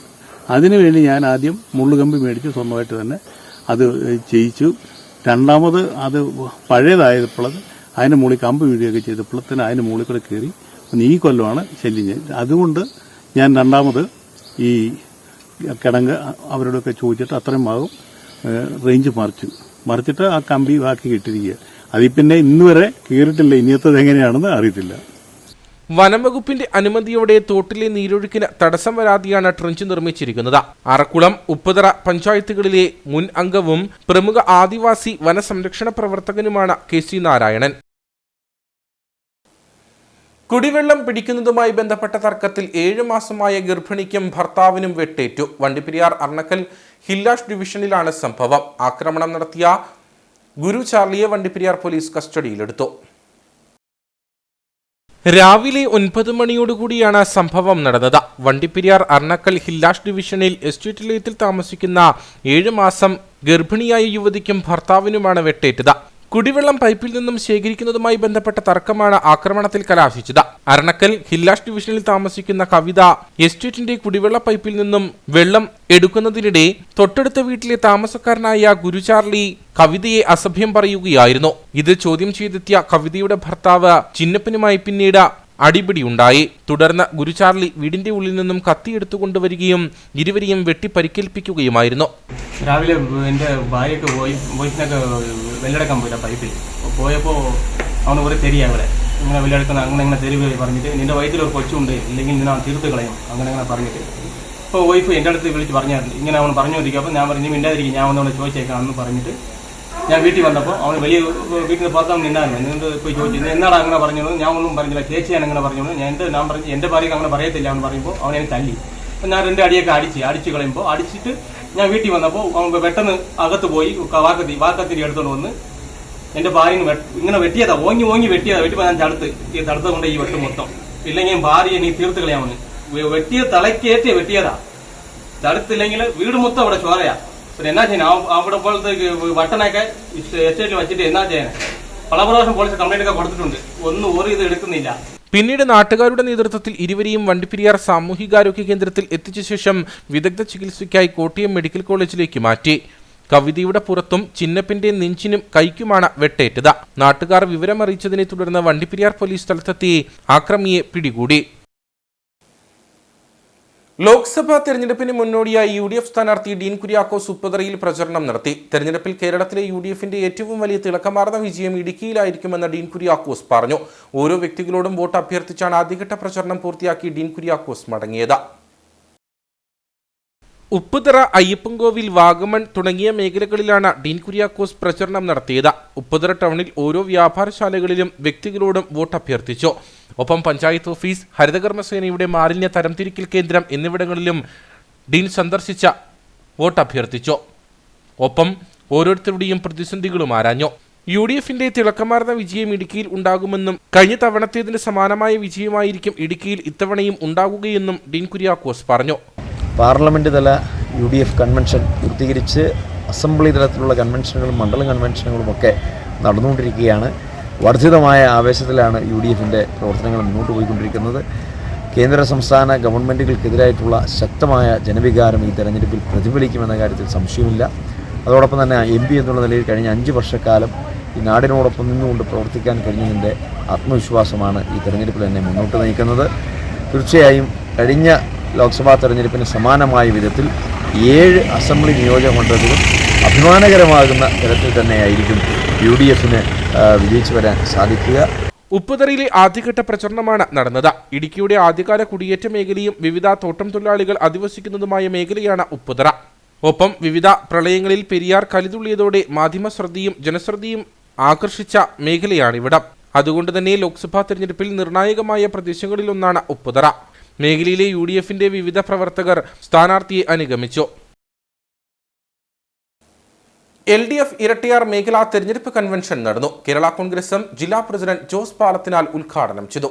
അതിനുവേണ്ടി ഞാൻ ആദ്യം മുള്ളുകമ്പി മേടിച്ച് സ്വന്തമായിട്ട് തന്നെ അത് ചെയ്യിച്ചു. രണ്ടാമത് അത് പഴയതായപ്പോൾ അതിന് മുകളിൽ കമ്പ് വീഴുകയൊക്കെ ചെയ്തപ്പോഴത്തേന് അതിന് മുകളിൽ കൂടെ കയറി ഈ കൊല്ലമാണ് ശല്യം. അതുകൊണ്ട് ഞാൻ രണ്ടാമത് ഈ കിടങ്ങ് അവരോടൊക്കെ ചോദിച്ചിട്ട് അത്രയും ഭാഗം റേഞ്ച് മറിച്ചിട്ട് ആ കമ്പി ബാക്കി കിട്ടിയിരിക്കുക. അതിൽ പിന്നെ ഇന്നുവരെ കീറിയിട്ടില്ല. ഇനിയത്തത് എങ്ങനെയാണെന്ന് അറിയത്തില്ല. വനംവകുപ്പിന്റെ അനുമതിയോടെ തോട്ടിലെ നീരൊഴുക്കിന് തടസ്സം വരാതെയാണ് ട്രഞ്ച് നിർമ്മിച്ചിരിക്കുന്നത്. അറക്കുളം, ഉപ്പുതറ പഞ്ചായത്തുകളിലെ മുൻ അംഗവും പ്രമുഖ ആദിവാസി വനസംരക്ഷണ പ്രവർത്തകനുമാണ് KC നാരായണൻ. കുടിവെള്ളം പിടിക്കുന്നതുമായി ബന്ധപ്പെട്ട തർക്കത്തിൽ 7 മാസമായ ഗർഭിണിക്കും ഭർത്താവിനും വെട്ടേറ്റു. വണ്ടിപ്പെരിയാർ അർണക്കൽ ഹില്ലാഷ് ഡിവിഷനിലാണ് സംഭവം. ആക്രമണം നടത്തിയ ഗുരു ചാർലിയെ വണ്ടിപ്പെരിയാർ പോലീസ് കസ്റ്റഡിയിലെടുത്തു. രാവിലെ 9 മണിയോടുകൂടിയാണ് സംഭവം നടന്നത്. വണ്ടിപ്പെരിയാർ അർണക്കൽ ഹില്ലാഷ് ഡിവിഷനിൽ എസ്റ്റേറ്റ് ലയത്തിൽ താമസിക്കുന്ന 7 മാസം ഗർഭിണിയായ യുവതിക്കും ഭർത്താവിനുമാണ് വെട്ടേറ്റത്. കുടിവെള്ളം പൈപ്പിൽ നിന്നും ശേഖരിക്കുന്നതുമായി ബന്ധപ്പെട്ട തർക്കമാണ് ആക്രമണത്തിൽ കലാശിച്ചത്. അർണക്കൽ ഹില്ലാഷ് ഡിവിഷനിൽ താമസിക്കുന്ന കവിത എസ്റ്റേറ്റിന്റെ കുടിവെള്ള പൈപ്പിൽ നിന്നും വെള്ളം എടുക്കുന്നതിനിടെ തൊട്ടടുത്ത വീട്ടിലെ താമസക്കാരനായ ഗുരുചാർലി കവിതയെ അസഭ്യം പറയുകയായിരുന്നു. ഇത് ചോദ്യം ചെയ്തെത്തിയ കവിതയുടെ ഭർത്താവ് ചിന്നപ്പനുമായി പിന്നീട് അടിപിടിയുണ്ടായി. തുടർന്ന് ഗുരുചാർലി വീടിന്റെ ഉള്ളിൽ നിന്നും കത്തിയെടുത്തുകൊണ്ടുവരികയും ഇരുവരെയും വെട്ടി പരിക്കേൽപ്പിക്കുകയുമായിരുന്നു. രാവിലെ എൻ്റെ ഭാര്യയ്ക്ക് വോയിസിനൊക്കെ വെള്ളെടുക്കാൻ പോയില്ല പൈപ്പിൽ പോയപ്പോൾ അവന് ഒരു തെരിയ അവിടെ ഇങ്ങനെ വിലയെടുക്കുന്ന അങ്ങനെ തെരുവ് പറഞ്ഞിട്ട് നിൻ്റെ വയറ്റിലൊരു കൊച്ചുണ്ട് ഇല്ലെങ്കിൽ നിന്നെ തീർത്ത് കളയും അങ്ങനെ പറഞ്ഞിട്ട് ഇപ്പോൾ വൈഫ് എൻ്റെ അടുത്ത് വിളിച്ച് പറഞ്ഞായിരുന്നു ഇങ്ങനെ അവൻ പറഞ്ഞുകൊണ്ടിരിക്കും. അപ്പോൾ ഞാൻ പറഞ്ഞു മിണ്ടാതിരിക്കും, ഞാൻ ഒന്നുകൂടെ ചോദിച്ചേക്കാണെന്ന് പറഞ്ഞിട്ട് ഞാൻ വീട്ടിൽ വന്നപ്പോൾ അവൻ വലിയ വീട്ടിൽ നിന്ന് പുറത്ത് നിന്നായിരുന്നു. എന്നിട്ട് പോയി ചോദിച്ചു എന്നാടാ അങ്ങനെ പറഞ്ഞത്? ഞാൻ ഒന്നും പറഞ്ഞില്ല, ചേച്ചിയാണ് അങ്ങനെ പറഞ്ഞത്. ഞാൻ പറഞ്ഞു എൻ്റെ ഭാര്യയ്ക്ക് അങ്ങനെ പറയത്തില്ല അവൻ പറയുമ്പോൾ അവനെ തല്ലി. അപ്പം ഞാൻ 2 അടിയൊക്കെ അടിച്ച് കളയുമ്പോൾ അടിച്ചിട്ട് ഞാൻ വീട്ടിൽ വന്നപ്പോൾ അവൻ പെട്ടെന്ന് അകത്ത് പോയി വാക്കത്തിരി എടുത്തുകൊണ്ട് വന്ന് എൻ്റെ ഭാര്യന് ഇങ്ങനെ വെട്ടിയതാ, ഓങ്ങി വെട്ടിയതാ. വെട്ടിപ്പോൾ ഞാൻ തടുത്ത് കൊണ്ട് ഈ വെട്ട് മൊത്തം ഇല്ലെങ്കിൽ ഭാര്യയെ നീ തീർത്ത് കളയാമെന്ന് വെട്ടിയത് തലക്കേറ്റിയ വെട്ടിയതാ. തടുത്തില്ലെങ്കിൽ വീട് മൊത്തം അവിടെ ചോരയാ. പിന്നെ എന്നാ ചെയ്യാൻ? അവിടെ പോലത്തേക്ക് വട്ടനൊക്കെ എസ്റ്റേറ്റിൽ വെച്ചിട്ട് എന്നാ ചെയ്യാൻ? പല പ്രാവശ്യം പോലീസ് കംപ്ലൈന്റ് ഒക്കെ കൊടുത്തിട്ടുണ്ട്, ഒന്നും ഇത് എടുക്കുന്നില്ല. പിന്നീട് നാട്ടുകാരുടെ നേതൃത്വത്തിൽ ഇരുവരെയും വണ്ടിപ്പെരിയാർ സാമൂഹികാരോഗ്യ കേന്ദ്രത്തിൽ എത്തിച്ച ശേഷം വിദഗ്ധ ചികിത്സയ്ക്കായി കോട്ടയം മെഡിക്കൽ കോളേജിലേക്ക് മാറ്റി. കവിതയുടെ പുറത്തും ചിന്നപ്പിന്റെ നെഞ്ചിനും കൈക്കുമാണ് വെട്ടേറ്റത്. നാട്ടുകാർ വിവരമറിയിച്ചതിനെ തുടർന്ന് വണ്ടിപ്പെരിയാർ പോലീസ് സ്ഥലത്തെത്തി ആക്രമിയെ പിടികൂടി. ലോക്സഭാ തെരഞ്ഞെടുപ്പിന് മുന്നോടിയായി UDF സ്ഥാനാർത്ഥി ഡീൻ കുര്യാക്കോസ് ഉപ്പുതറയിൽ പ്രചരണം നടത്തി. തെരഞ്ഞെടുപ്പിൽ കേരളത്തിലെ UDFന്റെ ഏറ്റവും വലിയ തിളക്കമാർന്ന വിജയം ഇടുക്കിയിലായിരിക്കുമെന്ന് ഡീൻ കുര്യാക്കോസ് പറഞ്ഞു. ഓരോ വ്യക്തികളോടും വോട്ട് അഭ്യർത്ഥിച്ചാണ് ആദ്യഘട്ട പ്രചരണം പൂർത്തിയാക്കി ഡീൻ കുര്യാക്കോസ് മടങ്ങിയത്. ഉപ്പുതറ, അയ്യപ്പൻകോവിൽ, വാഗമൺ തുടങ്ങിയ മേഖലകളിലാണ് ഡീൻ കുര്യാക്കോസ് പ്രചരണം നടത്തിയത്. ഉപ്പുതറ ടൗണിൽ ഓരോ വ്യാപാരശാലകളിലും വ്യക്തികളോടും വോട്ട് അഭ്യർത്ഥിച്ചു. ഒപ്പം പഞ്ചായത്ത് ഓഫീസ്, ഹരിതകർമ്മസേനയുടെ മാലിന്യ തരംതിരിക്കൽ കേന്ദ്രം എന്നിവിടങ്ങളിലും ഡീൻ സന്ദർശിച്ച വോട്ട് അഭ്യർത്ഥിച്ചു. ഒപ്പം ഓരോരുത്തരുടെയും പ്രതിസന്ധികളും ആരാഞ്ഞു. UDFന്റെ തിളക്കമാർന്ന വിജയം ഇടുക്കിയിൽ ഉണ്ടാകുമെന്നും കഴിഞ്ഞ തവണത്തേതിന് സമാനമായ വിജയമായിരിക്കും ഇടുക്കിയിൽ ഇത്തവണയും ഉണ്ടാകുകയെന്നും ഡീൻ കുര്യാക്കോസ് പറഞ്ഞു. പാർലമെൻറ്റ് തല UDF കൺവെൻഷൻ പൂർത്തീകരിച്ച് അസംബ്ലി തലത്തിലുള്ള കൺവെൻഷനുകളും മണ്ഡലം കൺവെൻഷനുകളുമൊക്കെ നടന്നുകൊണ്ടിരിക്കുകയാണ്. വർദ്ധിതമായ ആവേശത്തിലാണ് UDFൻ്റെ പ്രവർത്തനങ്ങൾ മുന്നോട്ട് പോയിക്കൊണ്ടിരിക്കുന്നത്. കേന്ദ്ര സംസ്ഥാന ഗവൺമെൻറ്റുകൾക്കെതിരായിട്ടുള്ള ശക്തമായ ജനവികാരം ഈ തെരഞ്ഞെടുപ്പിൽ പ്രതിഫലിക്കുമെന്ന കാര്യത്തിൽ സംശയമില്ല. അതോടൊപ്പം തന്നെ MP എന്നുള്ള നിലയിൽ കഴിഞ്ഞ 5 വർഷക്കാലം ഈ നാടിനോടൊപ്പം നിന്നുകൊണ്ട് പ്രവർത്തിക്കാൻ കഴിഞ്ഞതിൻ്റെ ആത്മവിശ്വാസമാണ് ഈ തെരഞ്ഞെടുപ്പിൽ എന്നെ മുന്നോട്ട് നയിക്കുന്നത്. തീർച്ചയായും കഴിഞ്ഞ ലോക്സഭാ തെരഞ്ഞെടുപ്പിന് സമാനമായ വിധത്തിൽ 7 അസംബ്ലി നിയോജക മണ്ഡലത്തിലും അഭിമാനകരമാകുന്ന തരത്തിൽ തന്നെയായിരിക്കും UDFന് വിജയിച്ചു വരാൻ സാധിക്കുക. ഉപ്പുതറയിലെ ആദ്യഘട്ട പ്രചരണമാണ് നടന്നത്. ഇടുക്കിയുടെ ആദ്യകാല കുടിയേറ്റ മേഖലയും വിവിധ തോട്ടം തൊഴിലാളികൾ അധിവസിക്കുന്നതുമായ മേഖലയാണ് ഉപ്പുതറ. ഒപ്പം വിവിധ പ്രളയങ്ങളിൽ പെരിയാർ കലിതുള്ളിയതോടെ മാധ്യമ ശ്രദ്ധയും ജനശ്രദ്ധയും ആകർഷിച്ച മേഖലയാണിവിടം. അതുകൊണ്ട് തന്നെ ലോക്സഭാ തെരഞ്ഞെടുപ്പിൽ നിർണായകമായ പ്രദേശങ്ങളിലൊന്നാണ് ഉപ്പുതറ. മേഖലയിലെ UDFന്റെ വിവിധ പ്രവർത്തകർ സ്ഥാനാർത്ഥിയെ അനുഗമിച്ചു. LDF ഇരട്ടിയാർ മേഖലാ തെരഞ്ഞെടുപ്പ് കൺവെൻഷൻ നടന്നു. കേരള കോൺഗ്രസ് എം ജില്ലാ പ്രസിഡന്റ് ജോസ് പാലത്തിനാൽ ഉദ്ഘാടനം ചെയ്തു.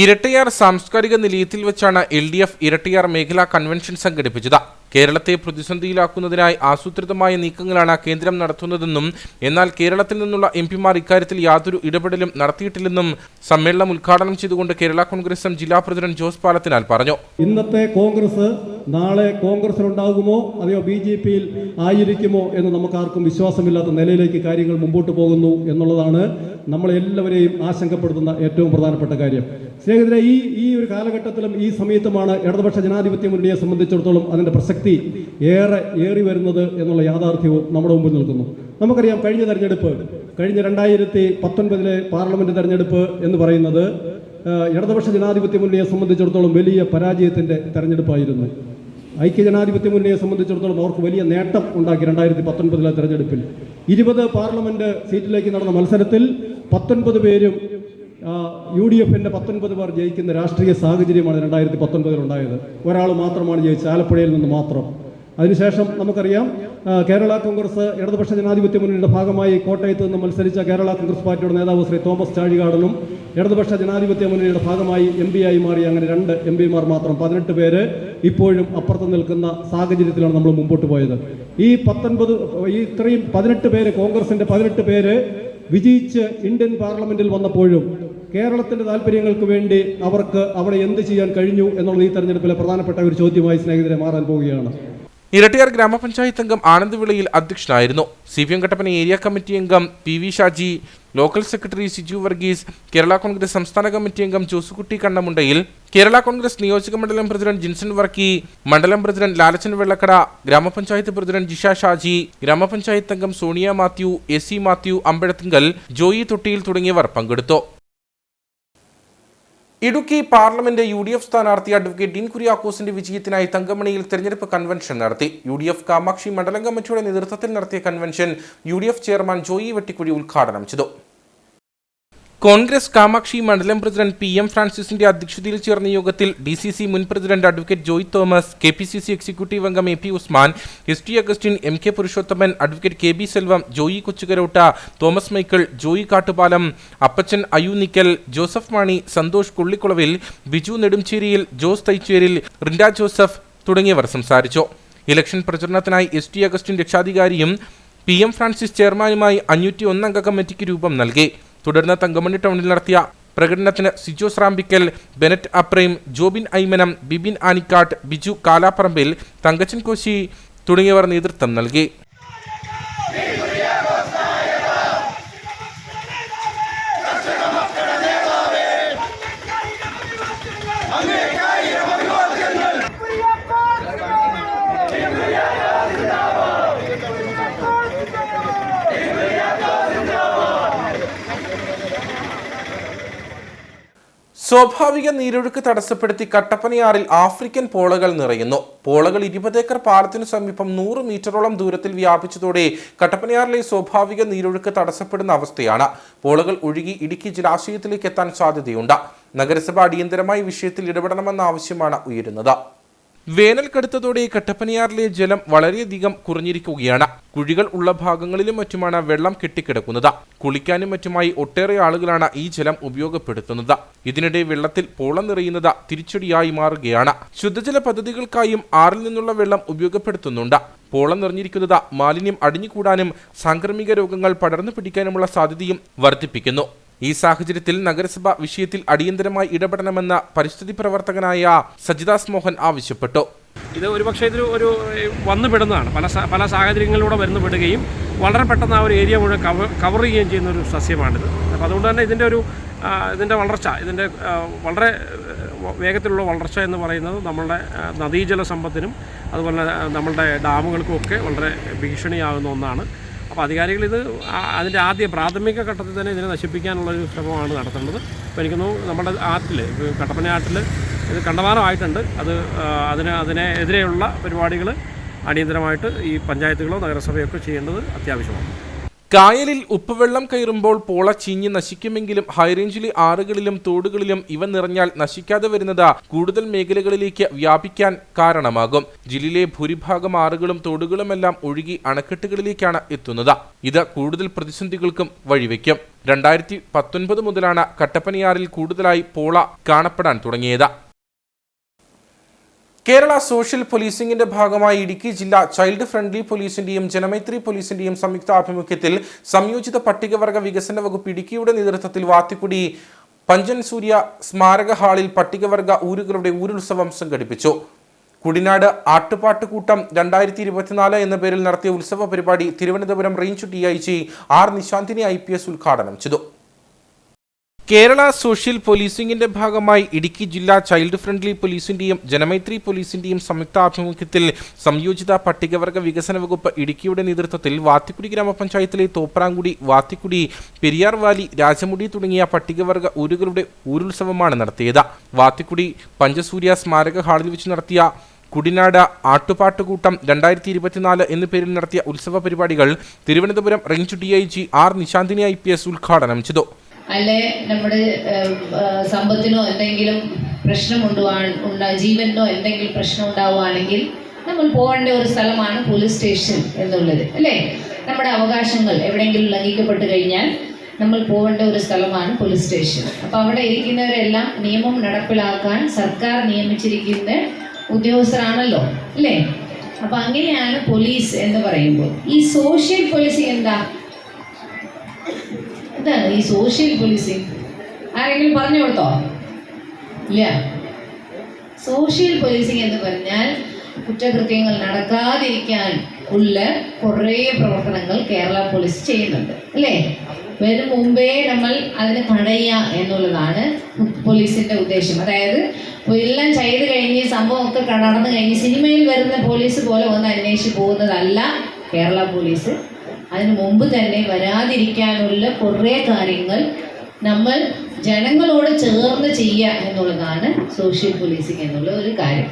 ഇരട്ടിയാർ സാംസ്കാരിക നിലയത്തിൽ വെച്ചാണ് LDF ഇരട്ടിയാർ മേഖലാ കൺവെൻഷൻ സംഘടിപ്പിച്ചത്. കേരളത്തെ പ്രതിസന്ധിയിലാക്കുന്നതിനായി ആസൂത്രിതമായ നീക്കങ്ങളാണ് കേന്ദ്രം നടത്തുന്നതെന്നും എന്നാൽ കേരളത്തിൽ നിന്നുള്ള MP-മാർ ഇക്കാര്യത്തിൽ യാതൊരു ഇടപെടലും നടത്തിയിട്ടില്ലെന്നും സമ്മേളനം ഉദ്ഘാടനം ചെയ്തുകൊണ്ട് കേരള കോൺഗ്രസ് എം ജില്ലാ പ്രസിഡന്റ് ജോസ് പാലത്തിനാൽ പറഞ്ഞു. ഇന്നത്തെ കോൺഗ്രസ് നാളെ കോൺഗ്രസിലുണ്ടാകുമോ അതെയോ BJP-യിൽ ആയിരിക്കുമോ എന്ന് നമുക്കാർക്കും വിശ്വാസമില്ലാത്ത നിലയിലേക്ക് കാര്യങ്ങൾ മുമ്പോട്ട് പോകുന്നു എന്നുള്ളതാണ് നമ്മളെല്ലാവരെയും ആശങ്കപ്പെടുത്തുന്ന ഏറ്റവും പ്രധാനപ്പെട്ട കാര്യം. സ്നേഹിതരെ, ഈ ഒരു കാലഘട്ടത്തിലും ഈ സമയത്തുമാണ് ഇടതുപക്ഷ ജനാധിപത്യ മുന്നണിയെ സംബന്ധിച്ചിടത്തോളം അതിൻ്റെ പ്രസക്തി ഏറി വരുന്നത് എന്നുള്ള യാഥാർത്ഥ്യവും നമ്മുടെ മുമ്പിൽ നിൽക്കുന്നു. നമുക്കറിയാം, കഴിഞ്ഞ 2019 പാർലമെന്റ് തെരഞ്ഞെടുപ്പ് എന്ന് പറയുന്നത് ഇടതുപക്ഷ ജനാധിപത്യ മുന്നണിയെ സംബന്ധിച്ചിടത്തോളം വലിയ പരാജയത്തിൻ്റെ തെരഞ്ഞെടുപ്പായിരുന്നു. ഐക്യജനാധിപത്യ മുന്നണിയെ സംബന്ധിച്ചിടത്തോളം അവർക്ക് വലിയ നേട്ടം ഉണ്ടാക്കി. 2019 തെരഞ്ഞെടുപ്പിൽ 20 പാർലമെന്റ് സീറ്റിലേക്ക് നടന്ന മത്സരത്തിൽ 19 പേരും UDFന്റെ 19 പേർ ജയിക്കുന്ന രാഷ്ട്രീയ സാഹചര്യമാണ് 2019 ഉണ്ടായത്. ഒരാൾ മാത്രമാണ് ജയിച്ചത്, ആലപ്പുഴയിൽ നിന്ന് മാത്രം. അതിനുശേഷം നമുക്കറിയാം, കേരള കോൺഗ്രസ് ഇടതുപക്ഷ ജനാധിപത്യ മുന്നണിയുടെ ഭാഗമായി കോട്ടയത്ത് നിന്ന് മത്സരിച്ച കേരള കോൺഗ്രസ് പാർട്ടിയുടെ നേതാവ് ശ്രീ തോമസ് ചാഴികാടനും ഇടതുപക്ഷ ജനാധിപത്യ മുന്നണിയുടെ ഭാഗമായി MP ആയി മാറി. അങ്ങനെ 2 MP-മാർ മാത്രം 18 പേര് ഇപ്പോഴും അപ്പുറത്ത് നിൽക്കുന്ന സാഹചര്യത്തിലാണ് നമ്മൾ മുമ്പോട്ട് പോയത്. ഈ 18 പേര് കോൺഗ്രസിന്റെ 18 പേര് വിജയിച്ച് ഇന്ത്യൻ പാർലമെന്റിൽ വന്നപ്പോഴും കേരളത്തിന്റെ താല്പര്യങ്ങൾക്ക് വേണ്ടി അവർക്ക് അവിടെ എന്ത് ചെയ്യാൻ കഴിഞ്ഞു എന്നുള്ളത് ഈ തെരഞ്ഞെടുപ്പിലെ പ്രധാനപ്പെട്ട ഒരു ചോദ്യമായി സ്നേഹിതരെ മാറാൻ പോവുകയാണ്. ഇരട്ടിയാർ ഗ്രാമപഞ്ചായത്ത് അംഗം ആനന്ദ് വിളയിൽ അധ്യക്ഷനായിരുന്നു. CPM കട്ടപ്പന ഏരിയ കമ്മിറ്റി അംഗം PV Shaji, local secretary Siju Varghese, Kerala Congress സംസ്ഥാന കമ്മിറ്റി അംഗം ജോസുകുട്ടി കണ്ണമുണ്ടയിൽ, കേരള കോൺഗ്രസ് നിയോജക മണ്ഡലം പ്രസിഡന്റ് ജിൻസൺ വർക്കി, മണ്ഡലം പ്രസിഡന്റ് ലാലച്ചൻ വെള്ളക്കട, ഗ്രാമപഞ്ചായത്ത് പ്രസിഡന്റ് ജിഷ ഷാജി, ഗ്രാമപഞ്ചായത്ത് അംഗം സോണിയ മാത്യു, AC മാത്യു അമ്പഴത്തിങ്കൽ, ജോയി തൊട്ടിയിൽ തുടങ്ങിയവർ പങ്കെടുത്തു. ഇടുക്കി പാർലമെന്റ് UDF സ്ഥാനാർത്ഥി അഡ്വക്കേറ്റ് ഡീൻ കുര്യാക്കോസിന്റെ വിജയത്തിനായി തങ്കമണിയിൽ തെരഞ്ഞെടുപ്പ് കൺവെൻഷൻ നടത്തി. UDF കാമാക്ഷി മണ്ഡലം കമ്മിറ്റിയുടെ നേതൃത്വത്തിൽ നടത്തിയ convention UDF chairman Joy Vettikuzhi ഉദ്ഘാടനം ചെയ്തു. കോൺഗ്രസ് കാമാക്ഷി മണ്ഡലം പ്രസിഡന്റ് PM ഫ്രാൻസിസിന്റെ അധ്യക്ഷതയിൽ ചേർന്ന യോഗത്തിൽ DCC മുൻ president advocate Joy Thomas, KPCC executive അംഗം AP Usman, ST Augustine, MK Purushothaman, advocate KB Selvam, Joy Kochukarotta, Thomas Michael, Joy Kattupalam, Appachan Ayunikkal, Joseph Mani, Santhosh Kullikkulavil, Biju Nedumcheriyil, Jose Thaicheril, Rinda Joseph തുടങ്ങിയവർ സംസാരിച്ചു. ഇലക്ഷൻ പ്രചരണത്തിനായി ST അഗസ്റ്റിൻ രക്ഷാധികാരിയും PM ഫ്രാൻസിസ് ചെയർമാനുമായി 501 അംഗ കമ്മിറ്റിക്ക് രൂപം നൽകി. തുടർന്ന് തങ്കമണി ടൗണിൽ നടത്തിയ പ്രകടനത്തിന് സിജോസ് റാംബിക്കൽ, ബെനറ്റ് അപ്രൈം, ജോബിൻ ഐമനം, ബിബിൻ ആനിക്കാട്ട്, ബിജു കാലാപ്പറമ്പിൽ, തങ്കച്ചൻ കോശി തുടങ്ങിയവർ നേതൃത്വം നൽകി. സ്വാഭാവിക നീരൊഴുക്ക് തടസ്സപ്പെടുത്തി കട്ടപ്പനയാറിൽ ആഫ്രിക്കൻ പോളകൾ നിറയുന്നു. പോളകൾ 20 ഏക്കർ പാലത്തിനു സമീപം 100 മീറ്ററോളം ദൂരത്തിൽ വ്യാപിച്ചതോടെ കട്ടപ്പനയാറിലെ സ്വാഭാവിക നീരൊഴുക്ക് തടസ്സപ്പെടുന്ന അവസ്ഥയാണ്. പോളകൾ ഒഴുകി ഇടുക്കി ജലാശയത്തിലേക്ക് എത്താൻ സാധ്യതയുണ്ട്. നഗരസഭ അടിയന്തരമായി വിഷയത്തിൽ ഇടപെടണമെന്ന ആവശ്യമാണ് ഉയരുന്നത്. വേനൽ കടുത്തതോടെ കട്ടപ്പനയാറിലെ ജലം വളരെയധികം കുറഞ്ഞിരിക്കുകയാണ്. കുഴികൾ ഉള്ള ഭാഗങ്ങളിലും മറ്റുമാണ് വെള്ളം കെട്ടിക്കിടക്കുന്നത്. കുളിക്കാനും മറ്റുമായി ഒട്ടേറെ ആളുകളാണ് ഈ ജലം ഉപയോഗപ്പെടുത്തുന്നത്. ഇതിനിടെ വെള്ളത്തിൽ പോള നിറയുന്നത് തിരിച്ചടിയായി മാറുകയാണ്. ശുദ്ധജല പദ്ധതികൾക്കായും ആറിൽ നിന്നുള്ള വെള്ളം ഉപയോഗപ്പെടുത്തുന്നുണ്ട്. പോള നിറഞ്ഞിരിക്കുന്നത് മാലിന്യം അടിഞ്ഞുകൂടാനും സാംക്രമിക രോഗങ്ങൾ പടർന്നു പിടിക്കാനുമുള്ള സാധ്യതയും വർദ്ധിപ്പിക്കുന്നു. ഈ സാഹചര്യത്തിൽ നഗരസഭ വിഷയത്തിൽ അടിയന്തരമായി ഇടപെടണമെന്ന് പരിസ്ഥിതി പ്രവർത്തകനായ സജിദാസ് മോഹൻ ആവശ്യപ്പെട്ടു. ഇത് ഒരുപക്ഷെ ഇതിൽ ഒരു വന്നുപെടുന്നതാണ്. പല സാഹചര്യങ്ങളിലൂടെ വരുന്നുപെടുകയും വളരെ പെട്ടെന്ന് ആ ഒരു ഏരിയ മുഴുവൻ കവർ ചെയ്യുകയും ചെയ്യുന്ന ഒരു സസ്യമാണിത്. അപ്പോൾ അതുകൊണ്ട് തന്നെ ഇതിൻ്റെ വളർച്ച, വളരെ വേഗത്തിലുള്ള വളർച്ച എന്ന് പറയുന്നത് നമ്മളുടെ നദീജല സമ്പത്തിനും അതുപോലെ നമ്മളുടെ ഡാമുകൾക്കും ഒക്കെ വളരെ ഭീഷണിയാകുന്ന ഒന്നാണ്. അപ്പോൾ അധികാരികൾ അതിൻ്റെ ആദ്യ പ്രാഥമിക ഘട്ടത്തിൽ തന്നെ ഇതിനെ നശിപ്പിക്കാനുള്ളൊരു ശ്രമമാണ് നടത്തേണ്ടത്. അപ്പോൾ എനിക്ക് തോന്നുന്നു നമ്മുടെ ആറ്റിൽ, കട്ടപ്പന ആറ്റിൽ ഇത് കണ്ടമാനമായിട്ടുണ്ട്. അതിനെതിരെയുള്ള പരിപാടികൾ അടിയന്തരമായിട്ട് ഈ പഞ്ചായത്തുകളോ നഗരസഭയൊക്കെ ചെയ്യേണ്ടത് അത്യാവശ്യമാണ്. കായലിൽ ഉപ്പുവെള്ളം കയറുമ്പോൾ പോള ചീഞ്ഞ് നശിക്കുമെങ്കിലും ഹൈറേഞ്ചിലെ ആറുകളിലും തോടുകളിലും ഇവ നിറഞ്ഞാൽ നശിക്കാതെ വരുന്നത് കൂടുതൽ മേഖലകളിലേക്ക് വ്യാപിക്കാൻ കാരണമാകും. ജില്ലയിലെ ഭൂരിഭാഗം ആറുകളും തോടുകളുമെല്ലാം ഒഴുകി അണക്കെട്ടുകളിലേക്കാണ് എത്തുന്നത്. ഇത് കൂടുതൽ പ്രതിസന്ധികൾക്കും വഴിവെക്കും. 2019 മുതലാണ് കട്ടപ്പനയാറിൽ കൂടുതലായി പോള കാണപ്പെടാൻ തുടങ്ങിയത്. കേരള സോഷ്യൽ പോലീസിംഗിന്റെ ഭാഗമായി ഇടുക്കി ജില്ലാ ചൈൽഡ് ഫ്രണ്ട്ലി പോലീസിന്റെയും ജനമൈത്രി പോലീസിന്റെയും സംയുക്ത ആഭിമുഖ്യത്തിൽ സംയോജിത പട്ടികവർഗ വികസന വകുപ്പ് ഇടുക്കിയുടെ നേതൃത്വത്തിൽ വാത്തിക്കുടി പഞ്ചൻ സൂര്യ സ്മാരക ഹാളിൽ പട്ടികവർഗ ഊരുകളുടെ ഊരുത്സവം സംഘടിപ്പിച്ചു. കുടിനാട് ആട്ടുപാട്ടുകൂട്ടം 2024 എന്ന പേരിൽ നടത്തിയ ഉത്സവ പരിപാടി Thiruvananthapuram range DIG R Nishanthini IPS ഉദ്ഘാടനം ചെയ്തു. കേരള സോഷ്യൽ പോലീസിംഗിന്റെ ഭാഗമായി ഇടുക്കി ജില്ലാ ചൈൽഡ് ഫ്രണ്ട്ലി പോലീസിന്റെയും ജനമൈത്രി പോലീസിന്റെയും സംയുക്ത ആഭിമുഖ്യത്തിൽ സംയോജിത പട്ടികവർഗ വികസന വകുപ്പ് ഇടുക്കിയുടെ നേതൃത്വത്തിൽ വാത്തിക്കുടി ഗ്രാമപഞ്ചായത്തിലെ തോപ്രാങ്കുടി, വാത്തിക്കുടി, പെരിയാർ വാലി, രാജമുടി തുടങ്ങിയ പട്ടികവർഗ ഊരുകളുടെ ഊരുത്സവമാണ് നടത്തിയത്. വാത്തിക്കുടി പഞ്ചസൂര്യ സ്മാരക ഹാളിൽ വെച്ച് നടത്തിയ കുടിനാട് ആട്ടുപാട്ടുകൂട്ടം 2024 എന്ന പേരിൽ നടത്തിയ ഉത്സവ പരിപാടികൾ Thiruvananthapuram range DIG R Nishanthini IPS ഉദ്ഘാടനം ചെയ്തു. അല്ലെ നമ്മുടെ സമ്പത്തിനോ എന്തെങ്കിലും ജീവനോ എന്തെങ്കിലും പ്രശ്നം ഉണ്ടാവുകയാണെങ്കിൽ നമ്മൾ പോകേണ്ട ഒരു സ്ഥലമാണ് പോലീസ് സ്റ്റേഷൻ എന്നുള്ളത്, അല്ലേ? നമ്മുടെ അവകാശങ്ങൾ എവിടെയെങ്കിലും ലംഘിക്കപ്പെട്ട് കഴിഞ്ഞാൽ നമ്മൾ പോകേണ്ട ഒരു സ്ഥലമാണ് പോലീസ് സ്റ്റേഷൻ. അപ്പോൾ അവിടെ ഇരിക്കുന്നവരെല്ലാം നിയമം നടപ്പിലാക്കാൻ സർക്കാർ നിയമിച്ചിരിക്കുന്ന ഉദ്യോഗസ്ഥരാണല്ലോ, അല്ലേ? അപ്പോൾ അങ്ങനെയാണ് പോലീസ് എന്ന് പറയുമ്പോൾ. ഈ സോഷ്യൽ പോലീസിംഗ് എന്താണ് ഈ സോഷ്യൽ പോലീസിംഗ്? ആരെങ്കിലും പറഞ്ഞു കൊടുത്തോ? ഇല്ല. സോഷ്യൽ പോലീസിംഗ് എന്ന് പറഞ്ഞാൽ കുറ്റകൃത്യങ്ങൾ നടക്കാതിരിക്കാൻ ഉള്ള കുറേ പ്രവർത്തനങ്ങൾ കേരള പോലീസ് ചെയ്യുന്നുണ്ട് അല്ലേ? വരും മുമ്പേ നമ്മൾ അതിനെ തടയുക എന്നുള്ളതാണ് പോലീസിന്റെ ഉദ്ദേശം. അതായത് എല്ലാം ചെയ്ത് കഴിഞ്ഞ് സംഭവമൊക്കെ നടന്നു കഴിഞ്ഞ് സിനിമയിൽ വരുന്ന പോലീസ് പോലെ വന്ന് അന്വേഷിച്ച് പോകുന്നതല്ല കേരള പോലീസ്. അതിന് മുമ്പ് തന്നെ വരാതിരിക്കാനുള്ള കുറേ കാര്യങ്ങൾ നമ്മൾ ജനങ്ങളോട് ചേർന്ന് ചെയ്യുക എന്നുള്ളതാണ് സോഷ്യൽ പോലീസിംഗ് എന്നുള്ള ഒരു കാര്യം.